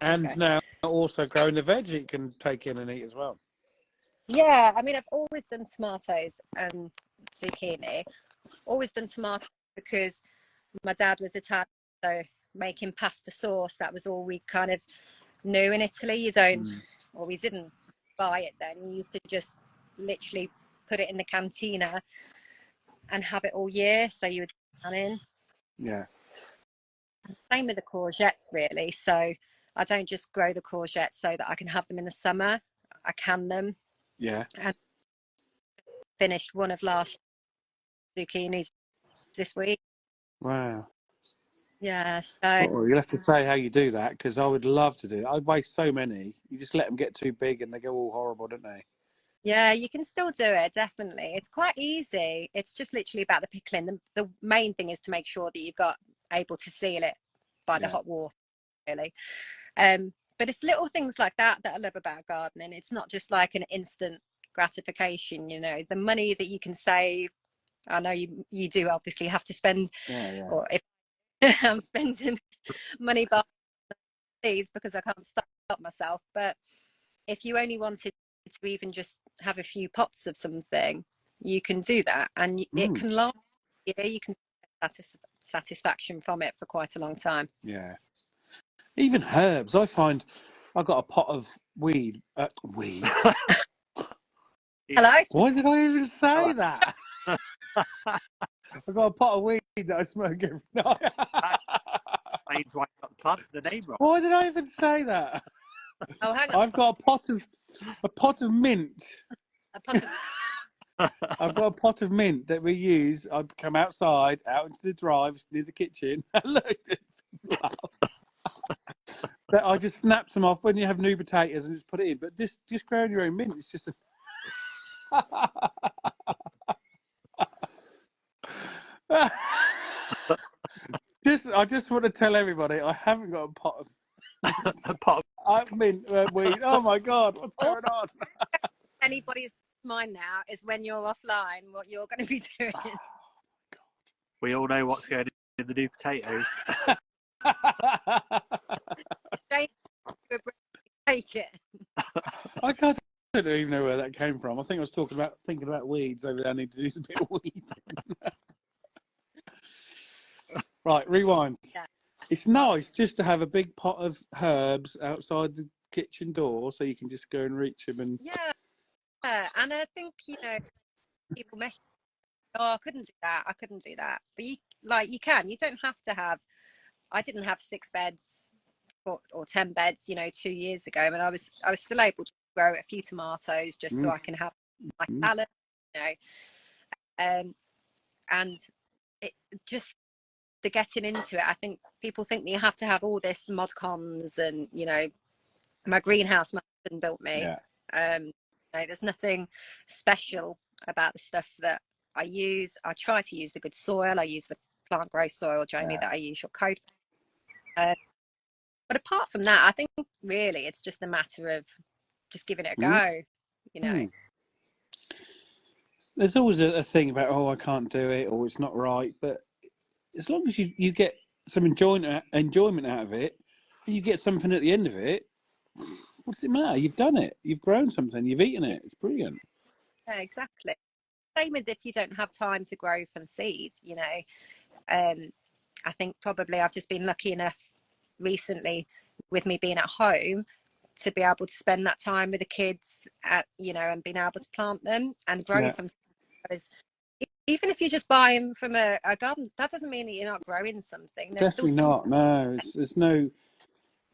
And now also growing the veg you can take in and eat as well. Yeah, I mean, I've always done tomatoes and zucchini. Always done tomatoes because my dad was Italian, so making pasta sauce, that was all we kind of knew in Italy. You don't, or we didn't buy it then. We used to just literally put it in the cantina and have it all year. So you would pan in. Yeah. Same with the courgettes, really. So I don't just grow the courgettes so that I can have them in the summer. I can them. Yeah. And finished one of last zucchinis this week. Wow. Yeah, so Well, you'll have to say how you do that, because I would love to do it. I waste so many. You just let them get too big and they go all horrible, don't they? yeah, you can still do it, definitely. It's quite easy. It's just literally about the pickling. The main thing is to make sure that you've got able to seal it by the hot water, really. But it's little things like that I love about gardening. It's not just like an instant gratification, you know. The money that you can save, I know you do obviously have to spend, or if I'm spending money buying these because I can't stop myself. But if you only wanted to even just have a few pots of something, you can do that, and it can last. Yeah, you can get satisfaction from it for quite a long time. Yeah. Even herbs, I find. I've got a pot of weed. Weed. Hello? Why did I even say that? I've got a pot of weed that I smoke every night. Explains why you got the name wrong. Why did I even say that? Oh, hang on. I've got a pot of mint. A pot of... I've got a pot of mint that we use. I come outside, out into the drive near the kitchen. I just snap some off when you have new potatoes and just put it in. But just growing your own mint, it's just a... I just want to tell everybody I haven't got a pot of mint weed. Oh my God, what's going on? Anybody's mind now is when you're offline, what you're going to be doing. Oh, we all know what's going in the new potatoes. Take it. I don't even know where that came from. I think I was thinking about weeds over there. I need to do a bit of weed. Right, rewind. Yeah. It's nice just to have a big pot of herbs outside the kitchen door, so you can just go and reach them. And and I think, you know, people mess. Oh, I couldn't do that. But you can. You don't have to have. I didn't have 6 beds or 10 beds, you know, 2 years ago, and I was still able to grow a few tomatoes just so I can have my salad, you know. And it just the getting into it. I think people think that you have to have all this mod cons, and you know, my greenhouse my husband built me. Yeah. You know, there's nothing special about the stuff that I use. I try to use the good soil. I use the plant growth soil, Jamie, that I use your code. But apart from that, I think really it's just a matter of just giving it a go, you know. There's always a thing about, oh, I can't do it, or it's not right. But as long as you get some enjoyment out of it, and you get something at the end of it, what does it matter? You've done it. You've grown something. You've eaten it. It's brilliant. Yeah, exactly. Same as if you don't have time to grow from seed, you know. I think probably I've just been lucky enough recently with me being at home to be able to spend that time with the kids, you know, and being able to plant them and grow from. Even if you just buy them from a garden, that doesn't mean that you're not growing something. There's definitely not. No,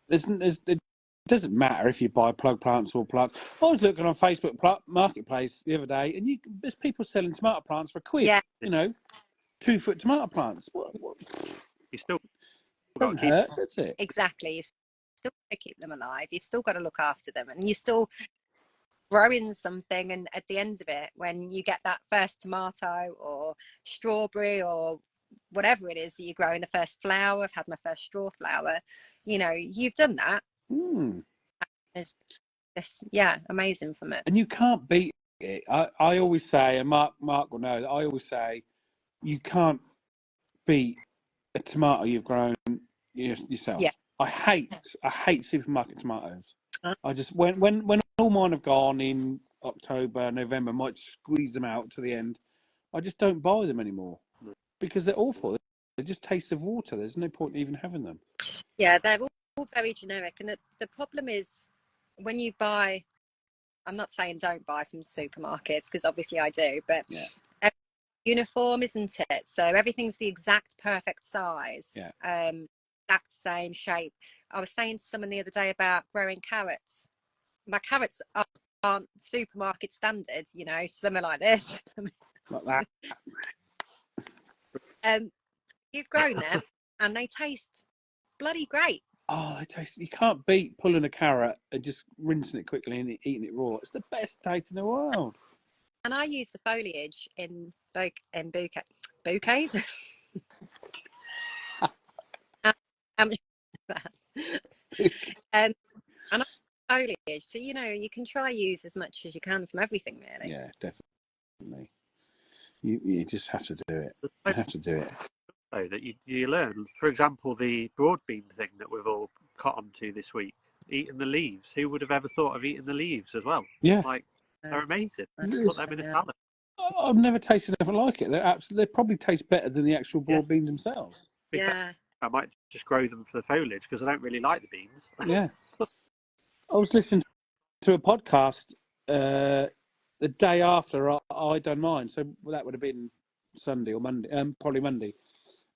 it doesn't matter if you buy plug plants or plants. I was looking on Facebook Marketplace the other day, and there's people selling tomato plants for £1. Yeah. You know, 2-foot tomato plants. What? You still don't hurt, does it? Exactly. You've still got to keep them alive. You've still got to look after them, and you're still growing something. And at the end of it, when you get that first tomato or strawberry or whatever it is that you're growing, the first flower, I've had my first straw flower, you know, you've done that. It's amazing from it. And you can't beat it. I always say, and Mark will know that I always say, you can't beat a tomato you've grown yourself. Yeah. I hate supermarket tomatoes. I just when all mine have gone in October, November, I might squeeze them out to the end. I just don't buy them anymore because they're awful. They just taste of water. There's no point in even having them. Yeah, they're all very generic, and the problem is when you buy. I'm not saying don't buy from supermarkets because obviously I do, but uniform, isn't it? So everything's the exact perfect size. Yeah. Exact same shape. I was saying to someone the other day about growing carrots. My carrots are aren't supermarket standard, you know, something like this. Like that. You've grown them and they taste bloody great. Oh, they taste. You can't beat pulling a carrot and just rinsing it quickly and eating it raw. It's the best taste in the world. And I use the foliage in bouquets. um, and I foliage, so you know you can try use as much as you can from everything, really. Yeah, definitely. You just have to do it. You have to do it. So that you learn, for example, the broad bean thing that we've all caught onto this week, eating the leaves. Who would have ever thought of eating the leaves as well? Yeah, like they're amazing. Put them in a Yeah. salad. I've never tasted anything like it. They probably taste better than the actual broad beans themselves. Yeah. I might just grow them for the foliage because I don't really like the beans. Yeah. I was listening to a podcast the day after I done mine, so that would have been Sunday or Monday, probably Monday.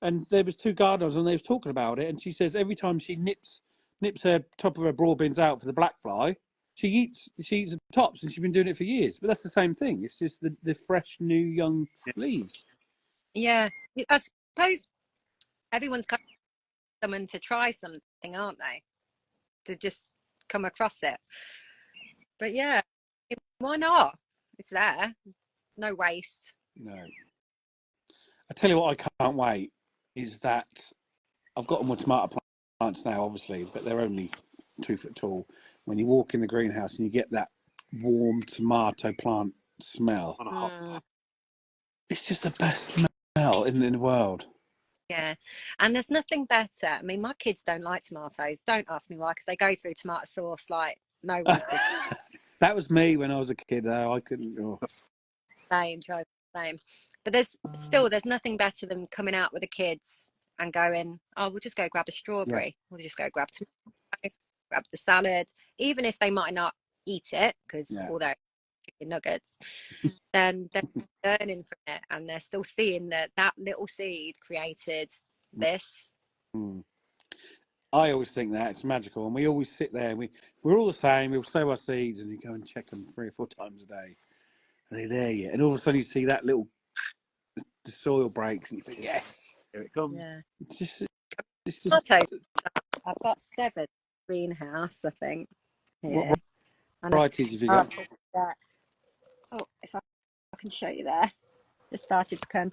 And there was two gardeners, and they was talking about it. And she says every time she nips her top of her broad beans out for the black fly, she eats the tops, and she's been doing it for years. But that's the same thing. It's just the fresh, new, young leaves. Yeah. I suppose everyone's coming to try something, aren't they? To just come across it. But yeah, why not? It's there. No waste. No. I tell you what, I can't wait is that I've got more tomato plants now, obviously, but they're only 2 foot tall. When you walk in the greenhouse and you get that warm tomato plant smell, On a hot it's just the best smell in the world. Yeah, and there's nothing better. I mean, my kids don't like tomatoes. Don't ask me why, because they go through tomato sauce like no one's business. That was me when I was a kid, though. I couldn't. Oh. Same. But there's nothing better than coming out with the kids and going, oh, we'll just go grab a strawberry. Yeah. We'll just go grab tomato, grab the salad, even if they might not eat it because all their chicken nuggets. Then they're learning from it, and they're still seeing that little seed created this. I always think that it's magical, and we always sit there and we're all the same. We'll sow our seeds, and you go and check them 3 or 4 times a day. Are they there yet? And all of a sudden you see that the soil breaks, and you think, yes, here it comes. Yeah. It's just. I've got 7 greenhouse, I think. What varieties have you got? Oh, if I can show you there. Just started to come.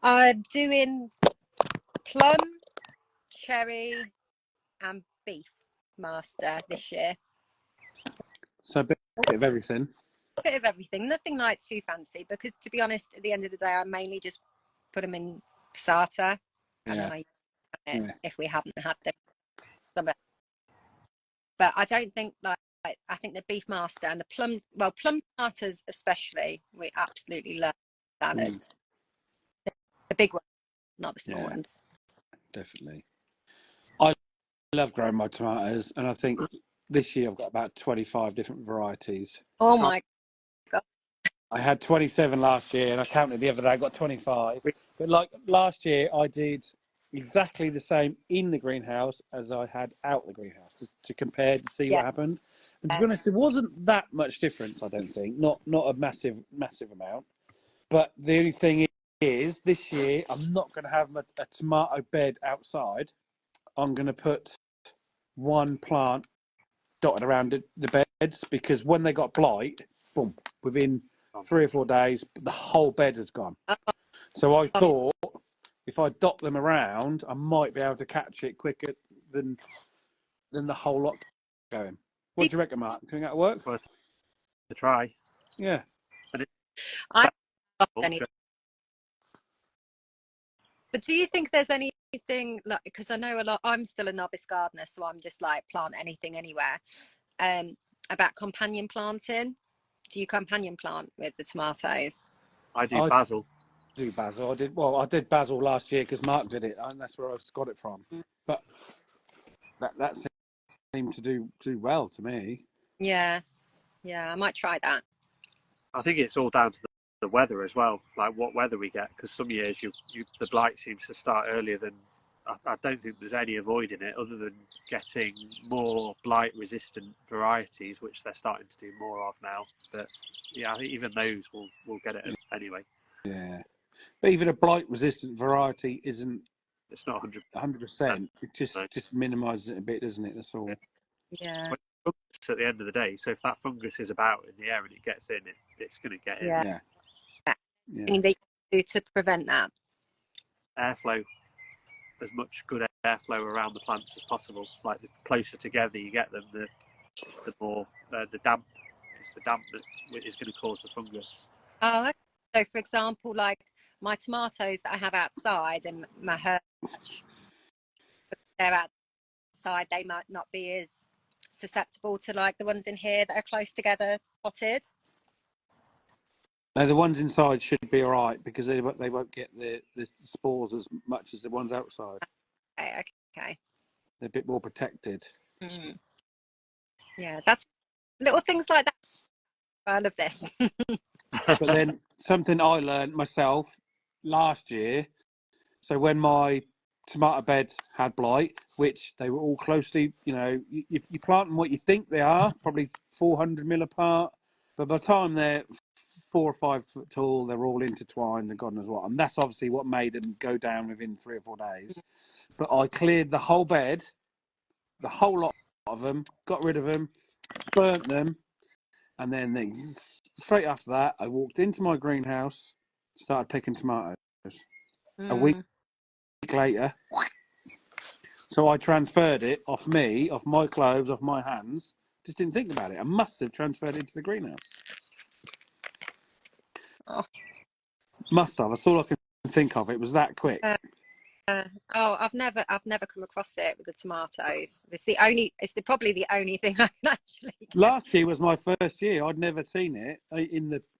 I'm doing plum, cherry, and beef master this year. So a bit of everything. A bit of everything. Nothing like too fancy, because to be honest, at the end of the day, I mainly just put them in passata, and then I use it if we haven't had them. But I don't think I think the beef master and the plum tomatoes especially, we absolutely love salads. The big ones, not the small ones. Definitely. I love growing my tomatoes, and I think this year I've got about 25 different varieties. Oh my God. I had 27 last year, and I counted the other day, I got 25. But like last year, I did exactly the same in the greenhouse as I had out the greenhouse to compare to see what happened. And to be honest, there wasn't that much difference, I don't think. Not a massive amount. But the only thing is, this year, I'm not going to have a tomato bed outside. I'm going to put one plant dotted around the beds, because when they got blight, boom, within 3 or 4 days, the whole bed has gone. So I thought if I dot them around, I might be able to catch it quicker than the whole lot going. What do you reckon, Mark? Think that'll work? Worth a try. Yeah. But do you think there's anything, like, because I know I'm still a novice gardener, so I'm just like plant anything anywhere, about companion planting? Do you companion plant with the tomatoes? I do basil. I did basil last year because Mark did it, and that's where I got it from. But that seemed to do well to me. Yeah, I might try that. I think it's all down to the weather as well, like what weather we get, because some years the blight seems to start earlier than I don't think there's any avoiding it other than getting more blight-resistant varieties, which they're starting to do more of now. But yeah, I think even those will get it anyway. Yeah, but even a blight-resistant variety isn't. It's not 100%. It No. just minimises it a bit, doesn't it? That's all. Yeah. Fungus at the end of the day. So if that fungus is about in the air and it gets in, it's going to get in. Yeah. Yeah. Anything that you do to prevent that? Airflow, as much good airflow around the plants as possible. Like the closer together you get them, the more the damp. It's the damp that is going to cause the fungus. Oh, okay. So for example, like my tomatoes that I have outside and my herbage, they're outside, they might not be as susceptible to like the ones in here that are close together potted. No, the ones inside should be all right because they won't get the spores as much as the ones outside. Okay. They're a bit more protected. Mm. Yeah, that's little things like that. I love this. But then something I learned myself last year. So when my tomato bed had blight, which they were all closely, you plant them what you think they are, probably 400 mil apart. But by the time they're 4 or 5 foot tall, they're all intertwined and God knows what. And that's obviously what made them go down within 3 or 4 days. But I cleared the whole bed, the whole lot of them, got rid of them, burnt them. And then straight after that, I walked into my greenhouse, started picking tomatoes. A week later, so I transferred it off my clothes, off my hands. Just didn't think about it. I must have transferred it into the greenhouse. Oh. Must have. That's all I can think of. It was that quick. I've never come across it with the tomatoes. It's probably the only thing I've actually. Last year was my first year. I'd never seen it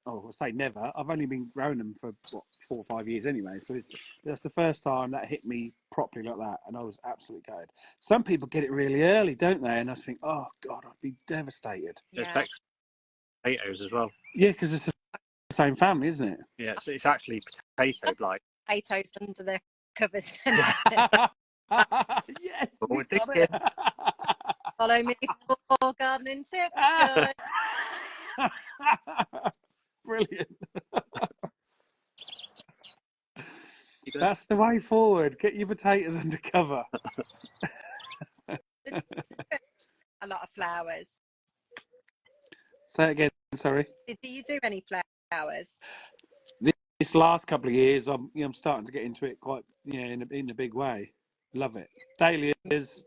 I say never. I've only been growing them for 4 or 5 years anyway. So that's the first time that hit me properly like that, and I was absolutely gutted. Some people get it really early, don't they? And I think, oh God, I'd be devastated. It affects potatoes as well. Yeah, because it's the same family, isn't it? Yeah, so it's actually potato blight. Potatoes under the covers. Yes. Follow me for gardening tips. Guys. Brilliant. That's the way forward. Get your potatoes under cover. A lot of flowers. Say it again. Sorry. Do you do any flowers? This last couple of years, I'm starting to get into it quite, in a big way. Love it. Dahlias,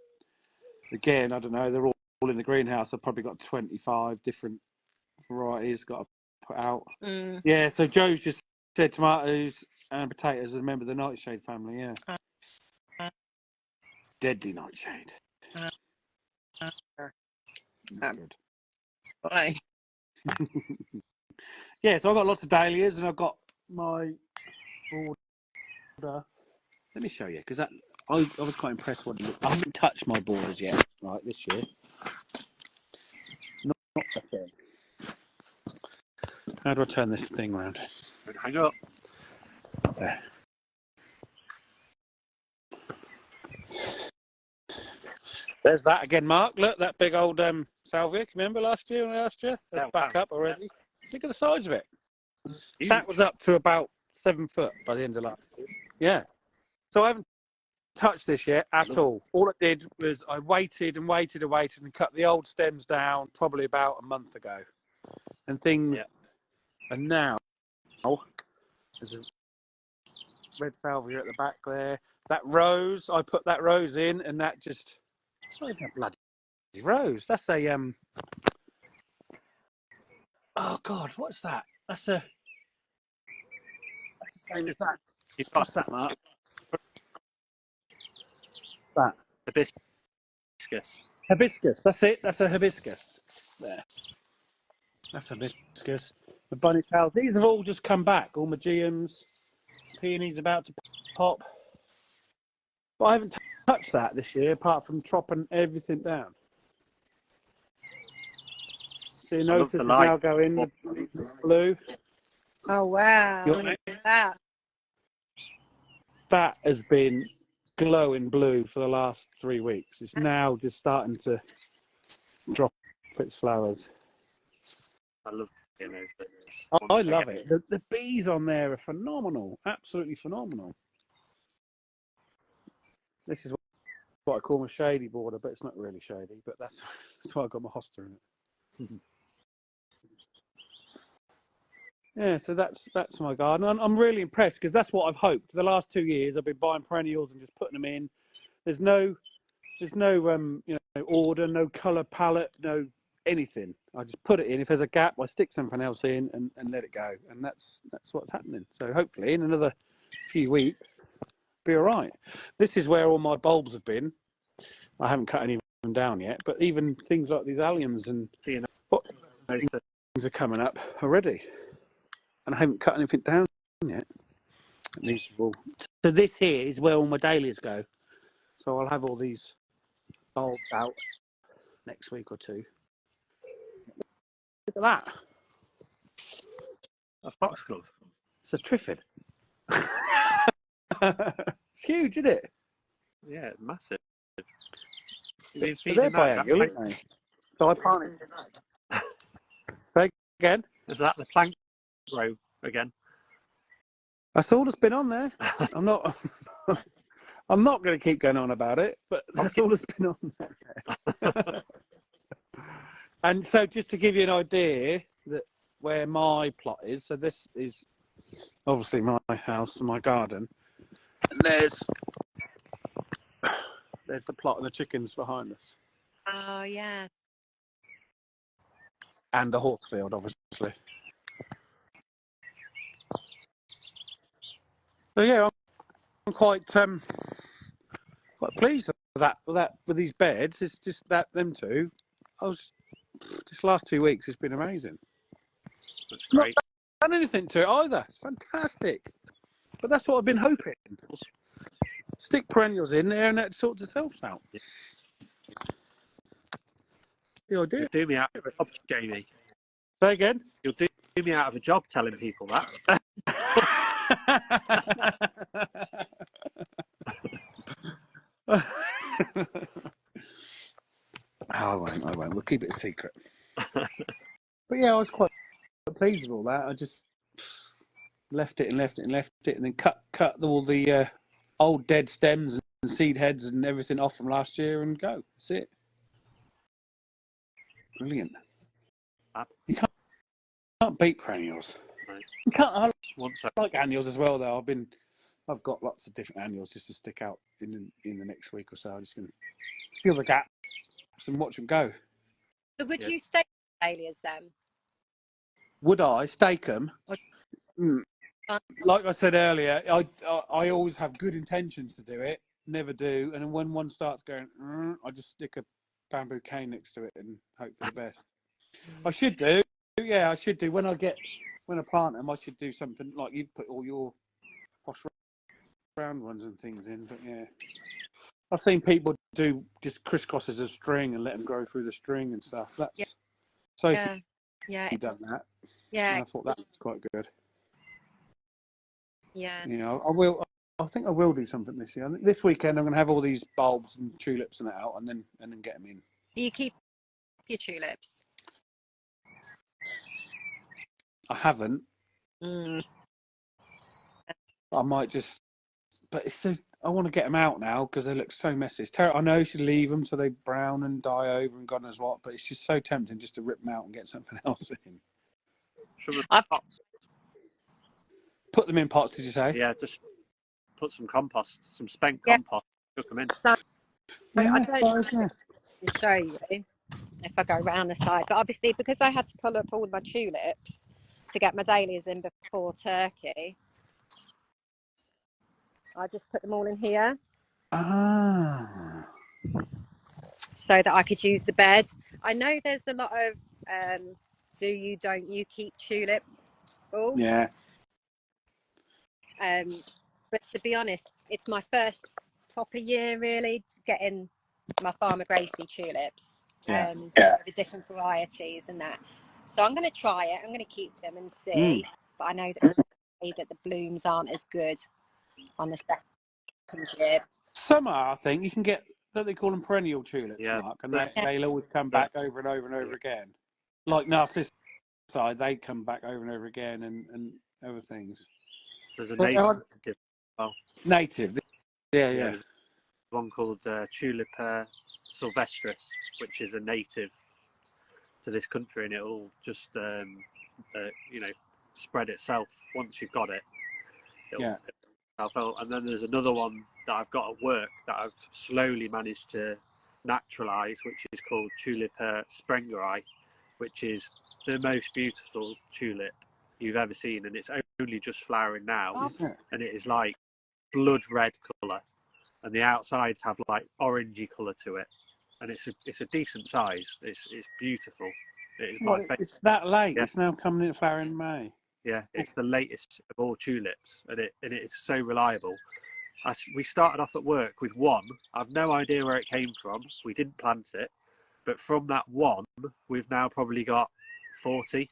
again, I don't know. They're all in the greenhouse. I've probably got 25 different varieties got to put out. Yeah. So Joe's just said tomatoes and potatoes as a member of the nightshade family. Yeah. Deadly nightshade. That's good. Bye. Yeah. So I've got lots of dahlias, and I've got my border. Let me show you, because I was quite impressed what it looked. I haven't touched my borders yet, right, this year. Not a thing. How do I turn this thing around? Hang up. There. There's that again, Mark. Look, that big old salvia. Remember last year? That's back up already. Look at the size of it. That was up to about 7 foot by the end of last year. Yeah. So I haven't touched this yet at all. All I did was I waited and cut the old stems down probably about a month ago. And things are now, there's a red salvia at the back there. That rose, I put that rose in, and that just, it's not even a bloody rose. That's a, oh God, what's that? That's the same as that. What's that, Mark? That. Hibiscus. Hibiscus, that's it. That's a hibiscus. There. That's a hibiscus. The bunny tail. These have all just come back. All my geums. Peonies about to pop. But I haven't touched that this year, apart from chopping everything down. So you notice it's now going the blue. Oh wow! Look at that. That has been glowing blue for the last 3 weeks. It's now just starting to drop its flowers. I love seeing those things. I love it. The bees on there are phenomenal, absolutely phenomenal. This is what I call my shady border, but it's not really shady. But that's why I got my hosta in it. Yeah, so that's my garden. I'm really impressed because that's what I've hoped. For the last 2 years, I've been buying perennials and just putting them in. There's no order, no colour palette, no anything. I just put it in. If there's a gap, I stick something else in and let it go. And that's what's happening. So hopefully in another few weeks, be all right. This is where all my bulbs have been. I haven't cut any of them down yet, but even things like these alliums and things are coming up already. And I haven't cut anything down yet. So this here is where all my dahlias go. So I'll have all these bulbs out next week or two. Look at that. A foxglove. It's a triffid. It's huge, isn't it? Yeah, massive. So they're biannual, aren't they? So I planted. Say again? Is that the plant grow again? That's all that's been on there. I'm not going to keep going on about it, but that's all that's been on there. And so just to give you an idea that where my plot is, so this is obviously my house and my garden. And there's the plot and the chickens behind us. Oh, yeah. And the horse field, obviously. So yeah, I'm quite pleased with these beds. It's just that them two. This last 2 weeks has been amazing. That's great. Not done anything to it either. It's fantastic. But that's what I've been hoping. Stick perennials in there and that sorts itself out. Yeah. You'll do me out of a job, Jamie. Say again? You'll do me out of a job telling people that. I won't. We'll keep it a secret. But yeah, I was quite pleased with all that. I just left it, and then cut all the old dead stems and seed heads and everything off from last year and go. That's it. Brilliant. You can't beat perennials. Right. You can't. I like annuals as well, though. I've got lots of different annuals just to stick out in the next week or so. I'm just going to fill the gaps and watch them go. So would you stake dahlias then? Would I stake them? Like I said earlier, I always have good intentions to do it, never do, and then when one starts going, I just stick a bamboo cane next to it and hope for the best. I should do. Yeah, I should do. When I plant them, I should do something like you put all your posh round ones and things in. But yeah, I've seen people do just crisscrosses of string and let them grow through the string and stuff. That's Sophie done that. Yeah, and I thought that was quite good. Yeah. You know, I think I will do something this year. I think this weekend I'm going to have all these bulbs and tulips and that out, and then get them in. Do you keep your tulips? I haven't. Mm. I might just, but I want to get them out now because they look so messy. It's terrible. I know you should leave them so they brown and die over and God knows what, but it's just so tempting just to rip them out and get something else in. Pots. Put them in pots, did you say? Yeah, just put some compost, some spent compost, cook them in. So, yeah, I don't show you if I go round the side, but obviously because I had to pull up all my tulips to get my dahlias in before Turkey, I just put them all in here. Ah. So that I could use the bed. I know there's a lot of do you, don't you keep tulip bulbs. Yeah. But to be honest, it's my first proper year really getting my Farmer Gracie tulips. The different varieties and that. So I'm going to try it. I'm going to keep them and see. But I know that the blooms aren't as good on the second year. Some are, I think. You can get, don't they call them perennial tulips, Yeah. Mark? And they'll always come back over and over and over again. Like Narcissi, they come back over and over again and other things. There's a native. Native. Yeah. There's one called Tulip sylvestris, which is a native to this country, and it'll just spread itself once you've got it. And then there's another one that I've got at work that I've slowly managed to naturalise, which is called Tulip sprengeri, which is the most beautiful tulip you've ever seen, and it's only just flowering now, and it is like blood red colour, and the outsides have like orangey colour to it, and it's a decent size. It's beautiful. It is my favourite. It's that late. Yeah. It's now coming in flowering in May. Yeah, it's the latest of all tulips, and it is so reliable. We started off at work with one. I've no idea where it came from. We didn't plant it, but from that one, we've now probably got 40,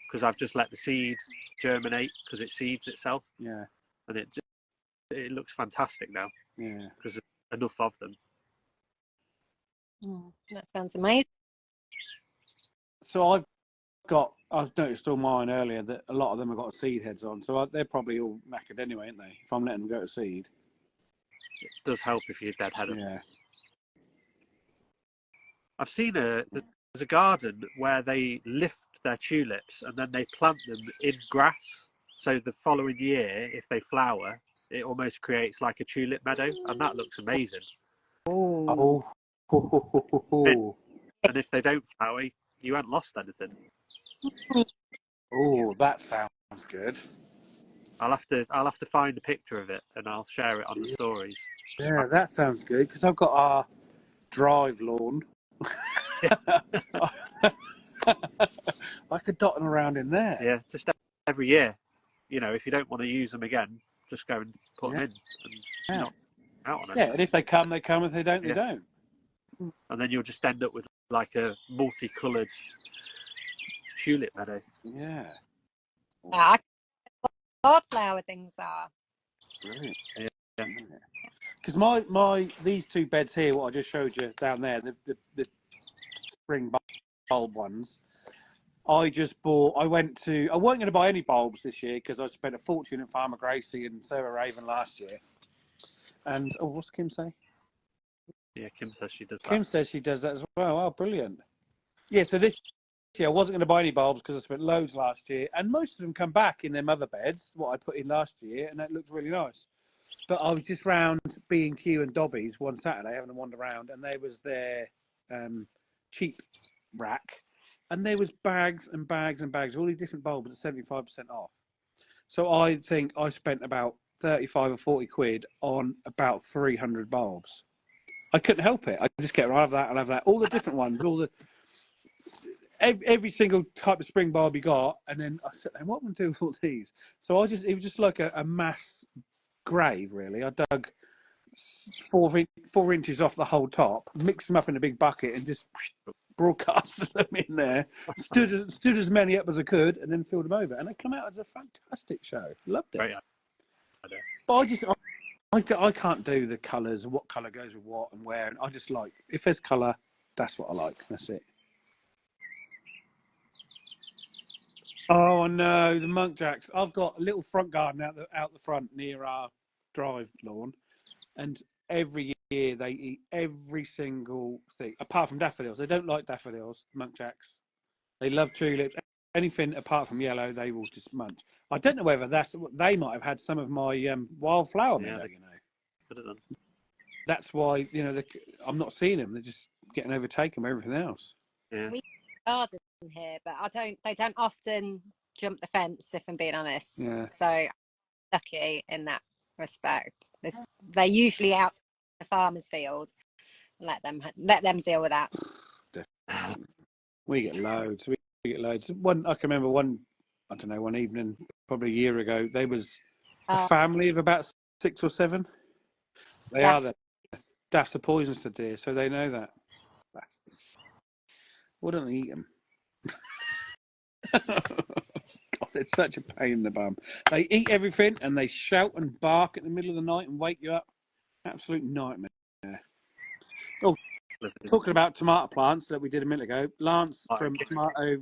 because I've just let the seed germinate, because it seeds itself. Yeah, and it looks fantastic now. Yeah, because there's enough of them. That sounds amazing. So I've noticed on mine earlier that a lot of them have got seed heads on, so they're probably all knackered anyway, aren't they? If I'm letting them go to seed. It does help if you deadhead them. Yeah. I've seen there's a garden where they lift their tulips and then they plant them in grass. So the following year, if they flower, it almost creates like a tulip meadow, and that looks amazing. Oh. And if they don't flower, you haven't lost anything. Oh, that sounds good. I'll have to find a picture of it and I'll share it on the stories. Yeah, that sounds good, because I've got our drive lawn. I could dot them around in there. Yeah, just every year. If you don't want to use them again, just go and put them in and knock out on it. Yeah, and if they come, they come. If they don't, they don't. And then you'll just end up with like a multicoloured tulip meadow. Yeah. Wildflower things are. Brilliant. Yeah. Because these two beds here, what I just showed you down there, the spring bulb ones, I wasn't going to buy any bulbs this year because I spent a fortune at Farmer Gracie and Sarah Raven last year. And, what's Kim say? Yeah, Kim says she does that. Kim says she does that as well. Oh, brilliant. Yeah, so this year I wasn't going to buy any bulbs because I spent loads last year. And most of them come back in them other beds, what I put in last year, and that looks really nice. But I was just round B&Q and Dobby's one Saturday having a wander around, and there was their cheap rack, and there was bags and bags and bags of all these different bulbs at 75% off. So I think I spent about 35 or 40 quid on about 300 bulbs. I couldn't help it. I just kept, I'll have that, I'll have that. All the different ones, every single type of spring bulb you got, and then I said, what am I doing with all these? So it was just like a mass grave, really. I dug 4 inches off the whole top, mixed them up in a big bucket, and just broadcast them in there. Stood as many up as I could, and then filled them over, and they come out as a fantastic show. Loved it. Right. But I can't do the colours, what colour goes with what and where. And I just like, if there's colour, that's what I like. That's it. Oh no, the muntjacs. I've got a little front garden out the front near our drive lawn, and every year they eat every single thing apart from daffodils. They don't like daffodils, muntjacs. They love tulips. Anything apart from yellow, they will just munch. I don't know whether they might have had some of my wildflower meadow. That's why I'm not seeing them. They're just getting overtaken by everything else. Yeah. We garden here, but they don't often jump the fence, if I'm being honest. Yeah. So I'm lucky in that respect. They're usually out in the farmer's field. Let them deal with that. Definitely. We get loads. I can remember one evening, probably a year ago, there was a family of about 6 or 7. They are the daffs are poisonous to deer, so they know that. Why don't they eat them? God, it's such a pain in the bum. They eat everything and they shout and bark in the middle of the night and wake you up. Absolute nightmare. Oh, talking about tomato plants that we did a minute ago, Lance from Tomato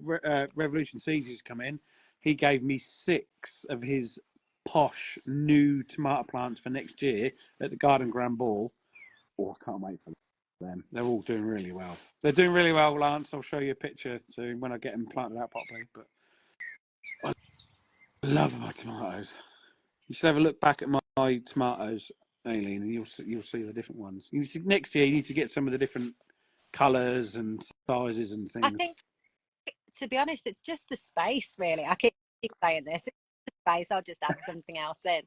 Revolution Seeds has come in. He gave me 6 of his posh new tomato plants for next year at the Garden Grand Ball. Oh, I can't wait for them. They're all doing really well. They're doing really well, Lance. I'll show you a picture soon when I get them planted out properly. But I love my tomatoes. You should have a look back at my tomatoes, Aileen, and you'll see the different ones. Next year, you need to get some of the different colours and sizes and things. I think, to be honest, it's just the space, really. I keep saying this. It's the space. I'll just add something else in.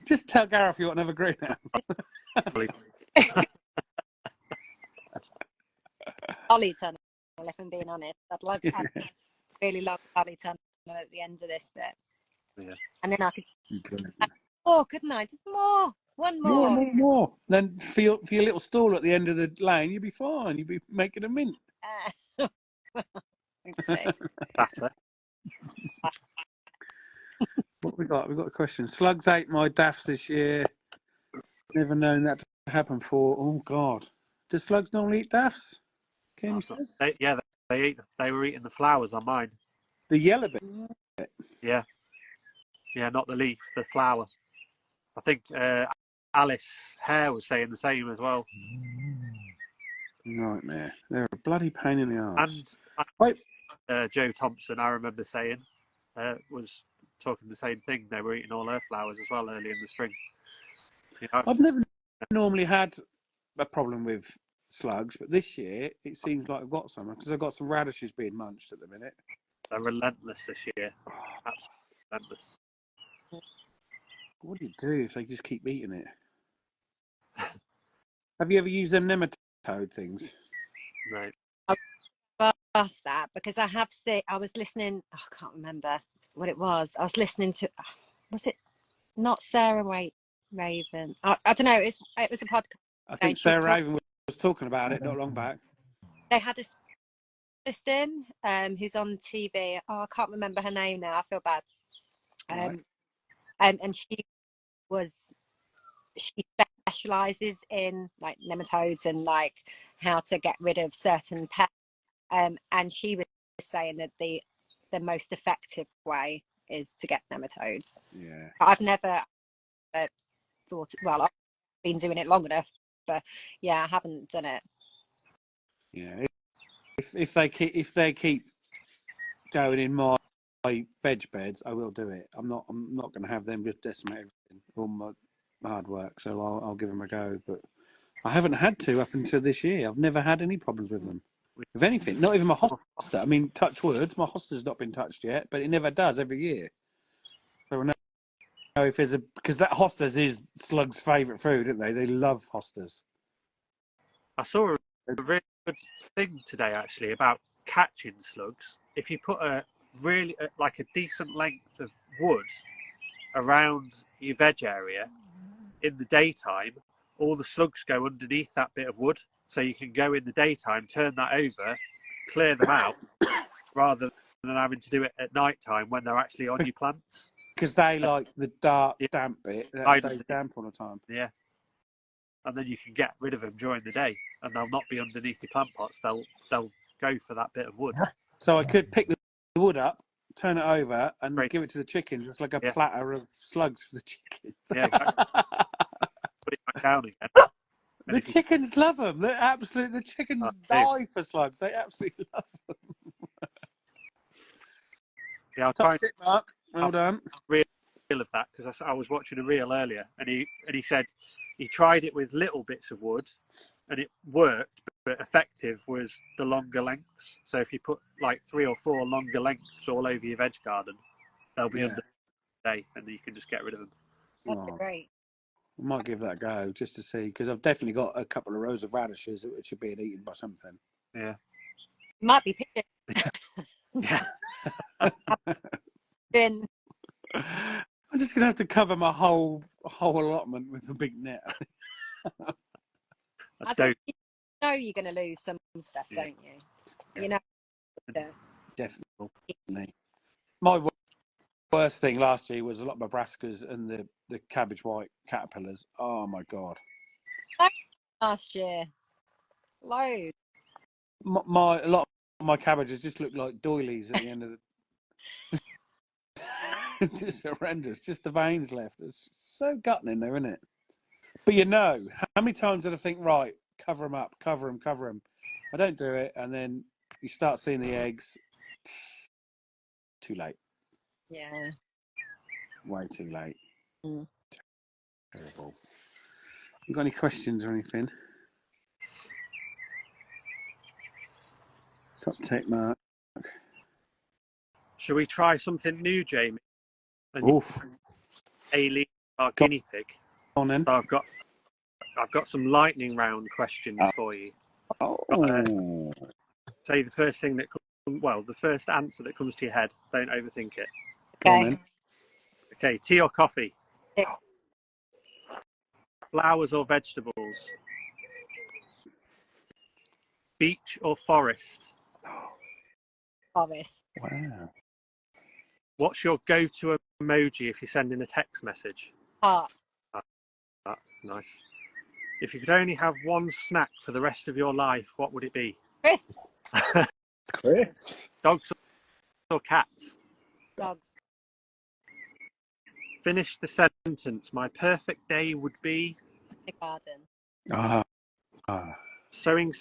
Just tell Gareth you want another greenhouse. Ollie tunnel, if I'm being honest. I'd like to add a really long Ollie tunnel at the end of this bit. Yeah. And then I could couldn't I? Just more. One more. More. Then for your little stall at the end of the lane, you'll be fine. You'll be making a mint. Batter. What we got? We've got a question. Slugs ate my daffs this year. Never known that to happen before. Oh God. Do slugs normally eat daffs? Kim says? They were eating the flowers on mine. The yellow bit. Yeah, not the leaf, the flower. I think Alice Hare was saying the same as well. Nightmare. They're a bloody pain in the arse. And Joe Thompson, I remember saying, was talking the same thing. They were eating all her flowers as well early in the spring. You know? I've never normally had a problem with slugs, but this year it seems like I've got some because I've got some radishes being munched at the minute. They're relentless this year. Absolutely relentless. What do you do if they just keep eating it? Have you ever used them nematode things? No. I've asked that because I have seen. I was listening. I can't remember what it was. I was listening to. Was it not Sarah Raven? I don't know. It was a podcast. I think Sarah Raven was talking about it not long back. They had a listing who's on TV. Oh, I can't remember her name now. I feel bad. Right. And she specializes in like nematodes and like how to get rid of certain pests. And she was saying that the most effective way is to get nematodes. Yeah. I've never thought. Well, I've been doing it long enough, but yeah, I haven't done it. Yeah. If they keep going in my veg beds, I will do it. I'm not going to have them just decimate everything, all my hard work. So I'll give them a go. But I haven't had to up until this year. I've never had any problems with them. If anything, not even my hosta. I mean, touch wood, my hosta's not been touched yet, but it never does every year. So I know if there's because that hostas is slugs' favourite food, isn't they? They love hostas. I saw a really good thing today actually about catching slugs. If you put a decent length of wood around your veg area in the daytime, all the slugs go underneath that bit of wood. So you can go in the daytime, turn that over, clear them out, rather than having to do it at night time when they're actually on your plants. Because they like the dark, damp bit that stays damp all the time. Yeah. And then you can get rid of them during the day, and they'll not be underneath the plant pots. They'll go for that bit of wood. So I could pick the wood up, turn it over, and give it to the chickens. It's like a platter of slugs for the chickens. Yeah, exactly. Put it back down again. The chickens love them. The chickens die for slugs. They absolutely love them. Yeah, I'll try tip, Mark. Well done. Reel of that because I was watching a reel earlier, and he said he tried it with little bits of wood, and it worked, but effective was the longer lengths. So if you put like 3 or 4 longer lengths all over your veg garden, they'll be under the day, and you can just get rid of them. That's great. I might give that a go just to see, because I've definitely got a couple of rows of radishes which are being eaten by something. Yeah. Might be pigeon. Yeah. I'm just going to have to cover my whole allotment with a big net. You know you're going to lose some stuff, don't you? Yeah. You know. Definitely. My worst thing last year was a lot of my brassicas and the cabbage white caterpillars. Oh my god! Last year, loads. A lot of my cabbages just look like doilies at the end of the. Just horrendous. Just the veins left. It's so gutting in there, isn't it? But how many times did I think, right, cover them up, cover them? I don't do it, and then you start seeing the eggs. Too late. Yeah. Way too late. Mm. Terrible. You got any questions or anything? Top tip, Mark. Shall we try something new, Jamie? And Oof. Aileen, our guinea pig. On then. So I've got some lightning round questions for you. Oh. Say the first thing the first answer that comes to your head. Don't overthink it. Okay. Okay, tea or coffee? Tea. Flowers or vegetables? Beach or forest? Forest. Wow. What's your go-to emoji if you're sending a text message? Heart. Nice. If you could only have one snack for the rest of your life, what would it be? Crisps. Chris. Dogs or cats? Dogs. Finish the sentence. My perfect day would be... The garden. Sowing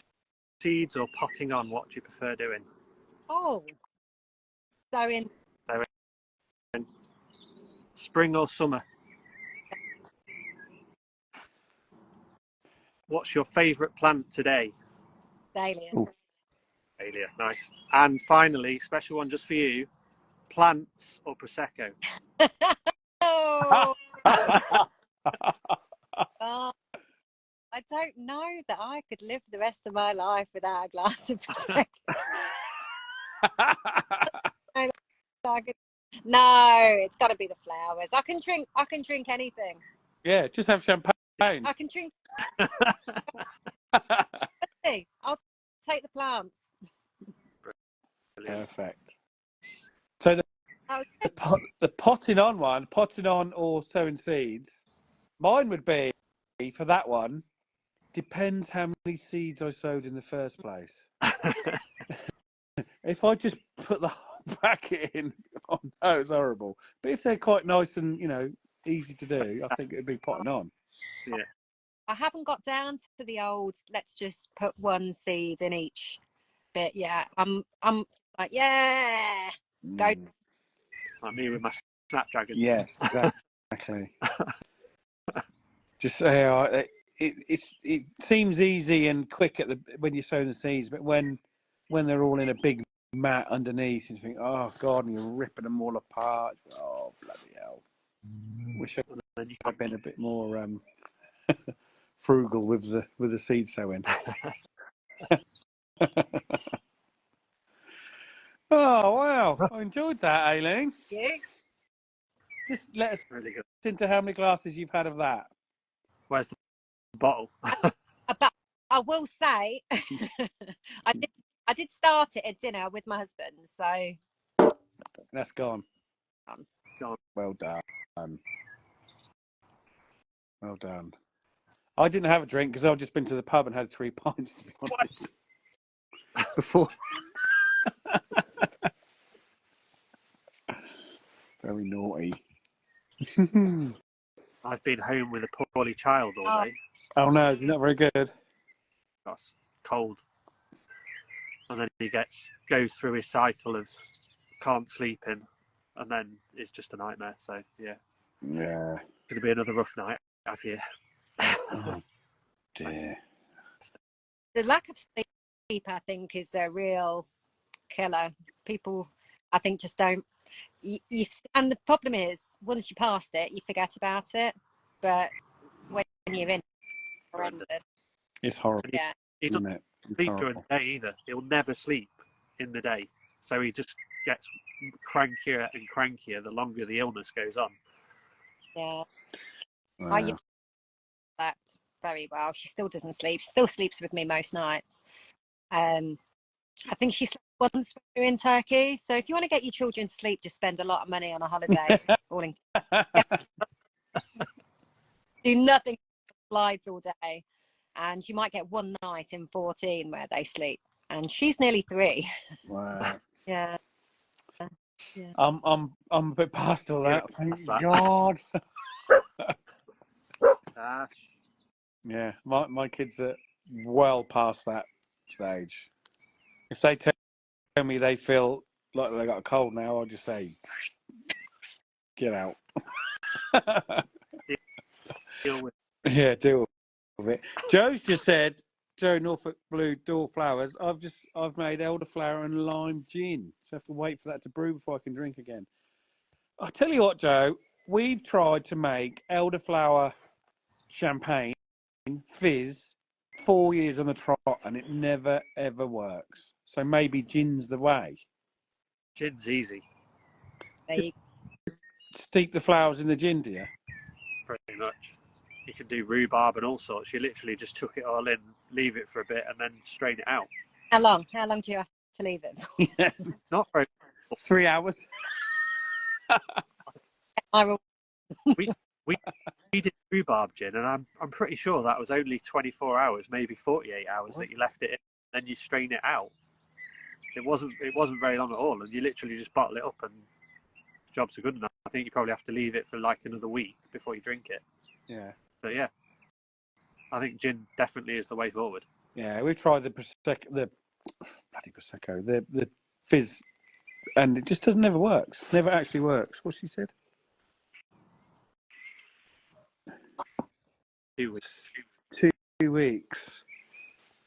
seeds or potting on, what do you prefer doing? Oh. Sowing. Spring or summer? What's your favourite plant today? Dahlia. Dahlia, nice. And finally, special one just for you, plants or Prosecco? Oh. God. I don't know that I could live the rest of my life without a glass of Prosecco. No, it's got to be the flowers. I can drink anything. Yeah, just have champagne. I can drink. I'll take the plants. Perfect. So the potting on or sowing seeds, mine would be, for that one, depends how many seeds I sowed in the first place. If I just put the whole packet in, oh no, it's horrible. But if they're quite nice and, easy to do, I think it'd be potting on. Yeah. I haven't got down to the old, let's just put one seed in each bit. Yeah, I'm like, yeah, go. Like me with my Snapdragon. Yes, exactly. Just say, it seems easy and quick when you're sowing the seeds, but when they're all in a big mat underneath, and you think, oh God, and you're ripping them all apart. Oh bloody hell! Wish I'd been a bit more frugal with the seed sowing. Oh wow! I enjoyed that, Aileen. Yeah. Just let us Really good. into how many glasses you've had of that. Where's the bottle? But I will say, I did start it at dinner with my husband, so That's gone. Gone. Well done. Well done. I didn't have a drink because I've just been to the pub and had 3 pints, to be honest. Before. Very naughty. I've been home with a poorly child all day. Oh no, it's not very good. That's cold. And then he goes through his cycle of can't sleep in, and then it's just a nightmare. So yeah. Yeah. Gonna be another rough night, I fear. Oh dear. the lack of sleep, I think, is a real killer. People, I think, just don't. And the problem is, once you past it, you forget about it. But when you're in, it's horrendous. It's horrible. Yeah. He doesn't sleep during the day either. He'll never sleep in the day. So he just gets crankier and crankier the longer the illness goes on. Yeah. Wow. I slept very well. She still doesn't sleep. She still sleeps with me most nights. I think she slept once when we were in Turkey. So if you want to get your children to sleep, just spend a lot of money on a holiday. All in. Do nothing, slides all day, and you might get one night in 14 where they sleep. And she's nearly 3. Wow. Yeah. Yeah. I'm a bit past all that. Thank Past that. God. Dash. Yeah, my kids are well past that stage. If they tell me they feel like they got a cold now, I'll just say, get out. Deal with. Yeah, deal with it. Joe's just said, Joe Norfolk Blue Door Flowers, I've made elderflower and lime gin. So I have to wait for that to brew before I can drink again. I'll tell you what, Joe, we've tried to make elderflower champagne fizz 4 years on the trot and it never ever works. So maybe gin's the way. Gin's easy. There you Steep the flowers in the gin, do you? Pretty much. You can do rhubarb and all sorts. You literally just chuck it all in, leave it for a bit, and then strain it out. How long? How long do you have to leave it for? Yeah. Not very. 3 hours. We did rhubarb gin, and I'm pretty sure that was only 24 hours, maybe 48 hours that you left it in, then you strain it out. It wasn't very long at all, and you literally just bottle it up, and jobs are good enough. I think you probably have to leave it for like another week before you drink it. Yeah. But yeah, I think gin definitely is the way forward. Yeah, we've tried the prosecco, the fizz, and it just doesn't never works. Never actually works. What she said? 2 weeks. 2 weeks.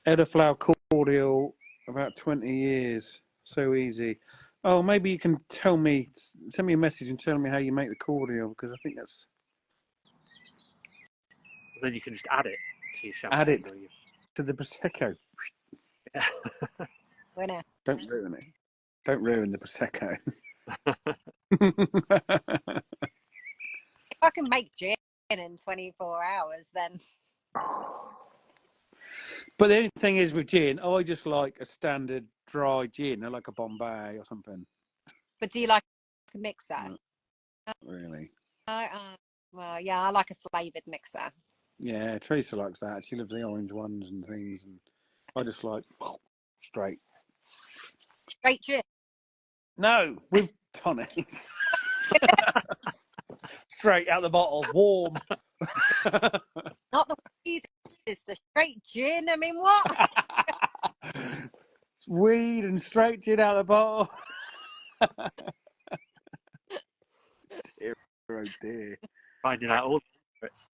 Elderflower cordial, about 20 years. So easy. Oh, maybe you can send me a message and tell me how you make the cordial, because I think that's... Then you can just add it to your champagne. Add it to the prosecco. Yeah. Winner. Don't ruin it. Don't ruin the prosecco. If I can make gin in 24 hours, then. But the only thing is with gin, I just like a standard dry gin. I like a Bombay or something. But do you like a mixer? Not really. Well, yeah, I like a flavoured mixer. Yeah, Teresa likes that. She loves the orange ones and things, and I just like straight. Straight gin? No, with tonic. Straight out the bottle, warm. Not the weed, it's the straight gin. I mean, what? Weed and straight gin out the bottle. Dear, oh dear. Finding out all the secrets.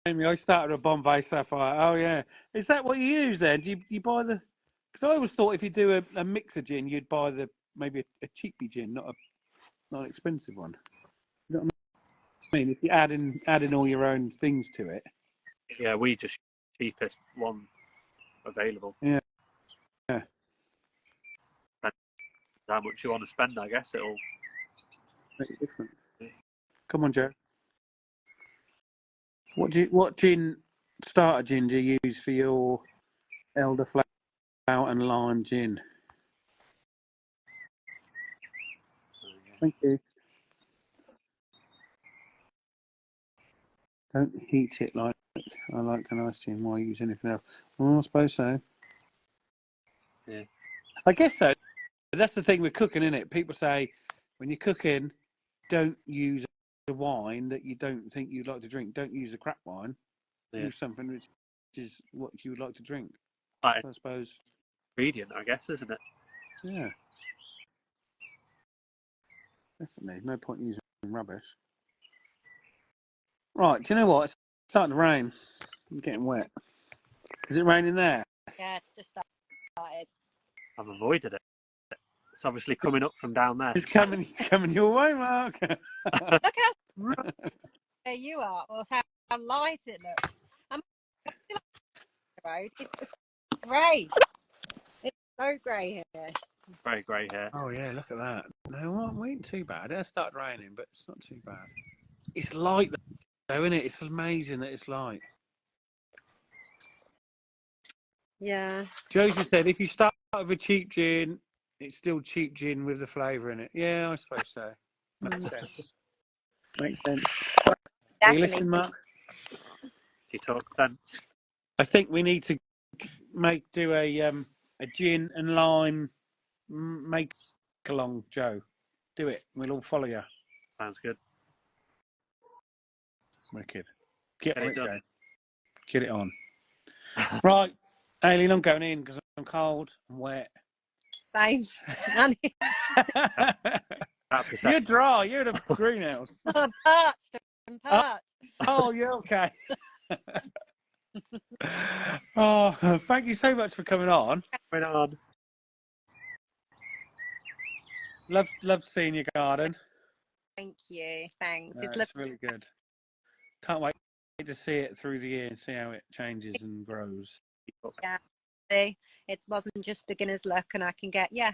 Jamie, I started a Bombay Sapphire. Oh yeah, is that what you use then? Do you buy the? Because I always thought if you do a mixer gin, you'd buy maybe a cheapy gin, not an expensive one. You know what I mean? If you add in all your own things to it. Yeah, we just cheapest one available. Yeah. How much you want to spend, I guess it'll Make it different. Come on, Joe. What gin starter gin do you use for your elderflower and lime gin? Thank you. Don't heat it like I like a nice gin. Why use anything else? Well, I suppose so. Yeah. I guess so. That's the thing with cooking, isn't it? People say when you're cooking, don't use a wine that you don't think you'd like to drink. Don't use a crap wine. Yeah. Use something which is what you would like to drink. Like So I suppose. ingredient, I guess, isn't it? Yeah. Definitely. No point using rubbish. Right, do you know what? It's starting to rain. I'm getting wet. Is it raining there? Yeah, it's just started. I've avoided it. It's obviously coming up from down there. It's coming your way, Mark. Look how where you are, or how light it looks. It's grey. It's so grey here. Very grey hair. Oh yeah, look at that. No, it ain't too bad. It has started raining, but it's not too bad. It's light though, isn't it? It's amazing that it's light. Yeah. Josie said, if you start with a cheap gin, it's still cheap gin with the flavour in it. Yeah, I suppose so. Makes sense. Makes sense. Are you listening, Mark? You talk sense. I think we need to do a gin and lime make along, Joe. Do it. We'll all follow you. Sounds good. Wicked. Get Get on it it, done. Joe. Get it on. Right, Aileen, I'm going in because I'm cold and wet. Same. You're dry. You're in a greenhouse. I'm parched. I'm parched. Oh, you're okay. Oh, thank you so much for coming on. Going on. Love seeing your garden. Thank you. Thanks. No, It's it's really good. Can't wait to see it through the year and see how it changes and grows. lovely. It wasn't just beginner's luck, and I can get a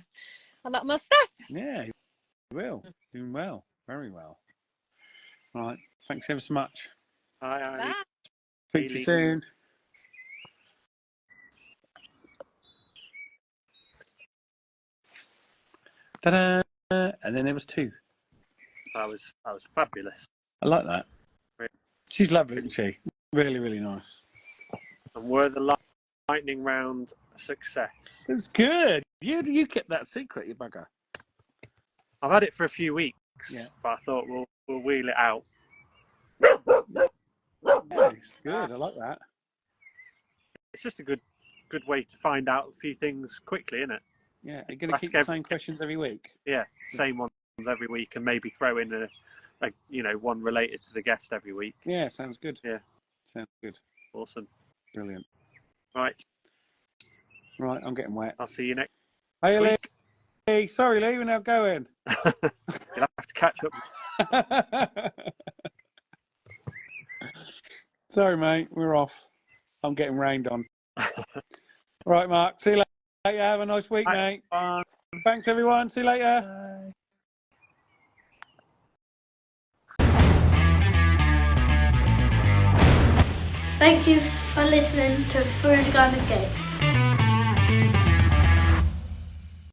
lot more stuff. Yeah, you will. Doing well. Very well. Right. Thanks ever so much. Hi, Aileen. Bye. Speak to you soon. Ta-da! And then there was 2. That was fabulous. I like that. Great. She's lovely, isn't she? Really, really nice. And were the lightning round a success? It was good. You kept that secret, you bugger. I've had it for a few weeks, but I thought we'll wheel it out. Yeah, it's good. I like that. It's just a good way to find out a few things quickly, isn't it? Yeah, you're going to keep the same questions every week. Yeah, same ones every week, and maybe throw in a one related to the guest every week. Yeah, sounds good. Yeah, sounds good. Awesome, brilliant. Right, I'm getting wet. I'll see you next Hey, week. Lee. Sorry, Lee, we're now going. You'll have to catch up. Sorry, mate, we're off. I'm getting rained on. Right, Mark. See you later. Have a nice week, mate. Bye. Thanks, everyone. See you later. Bye. Thank you for listening to Through the Garden Gate.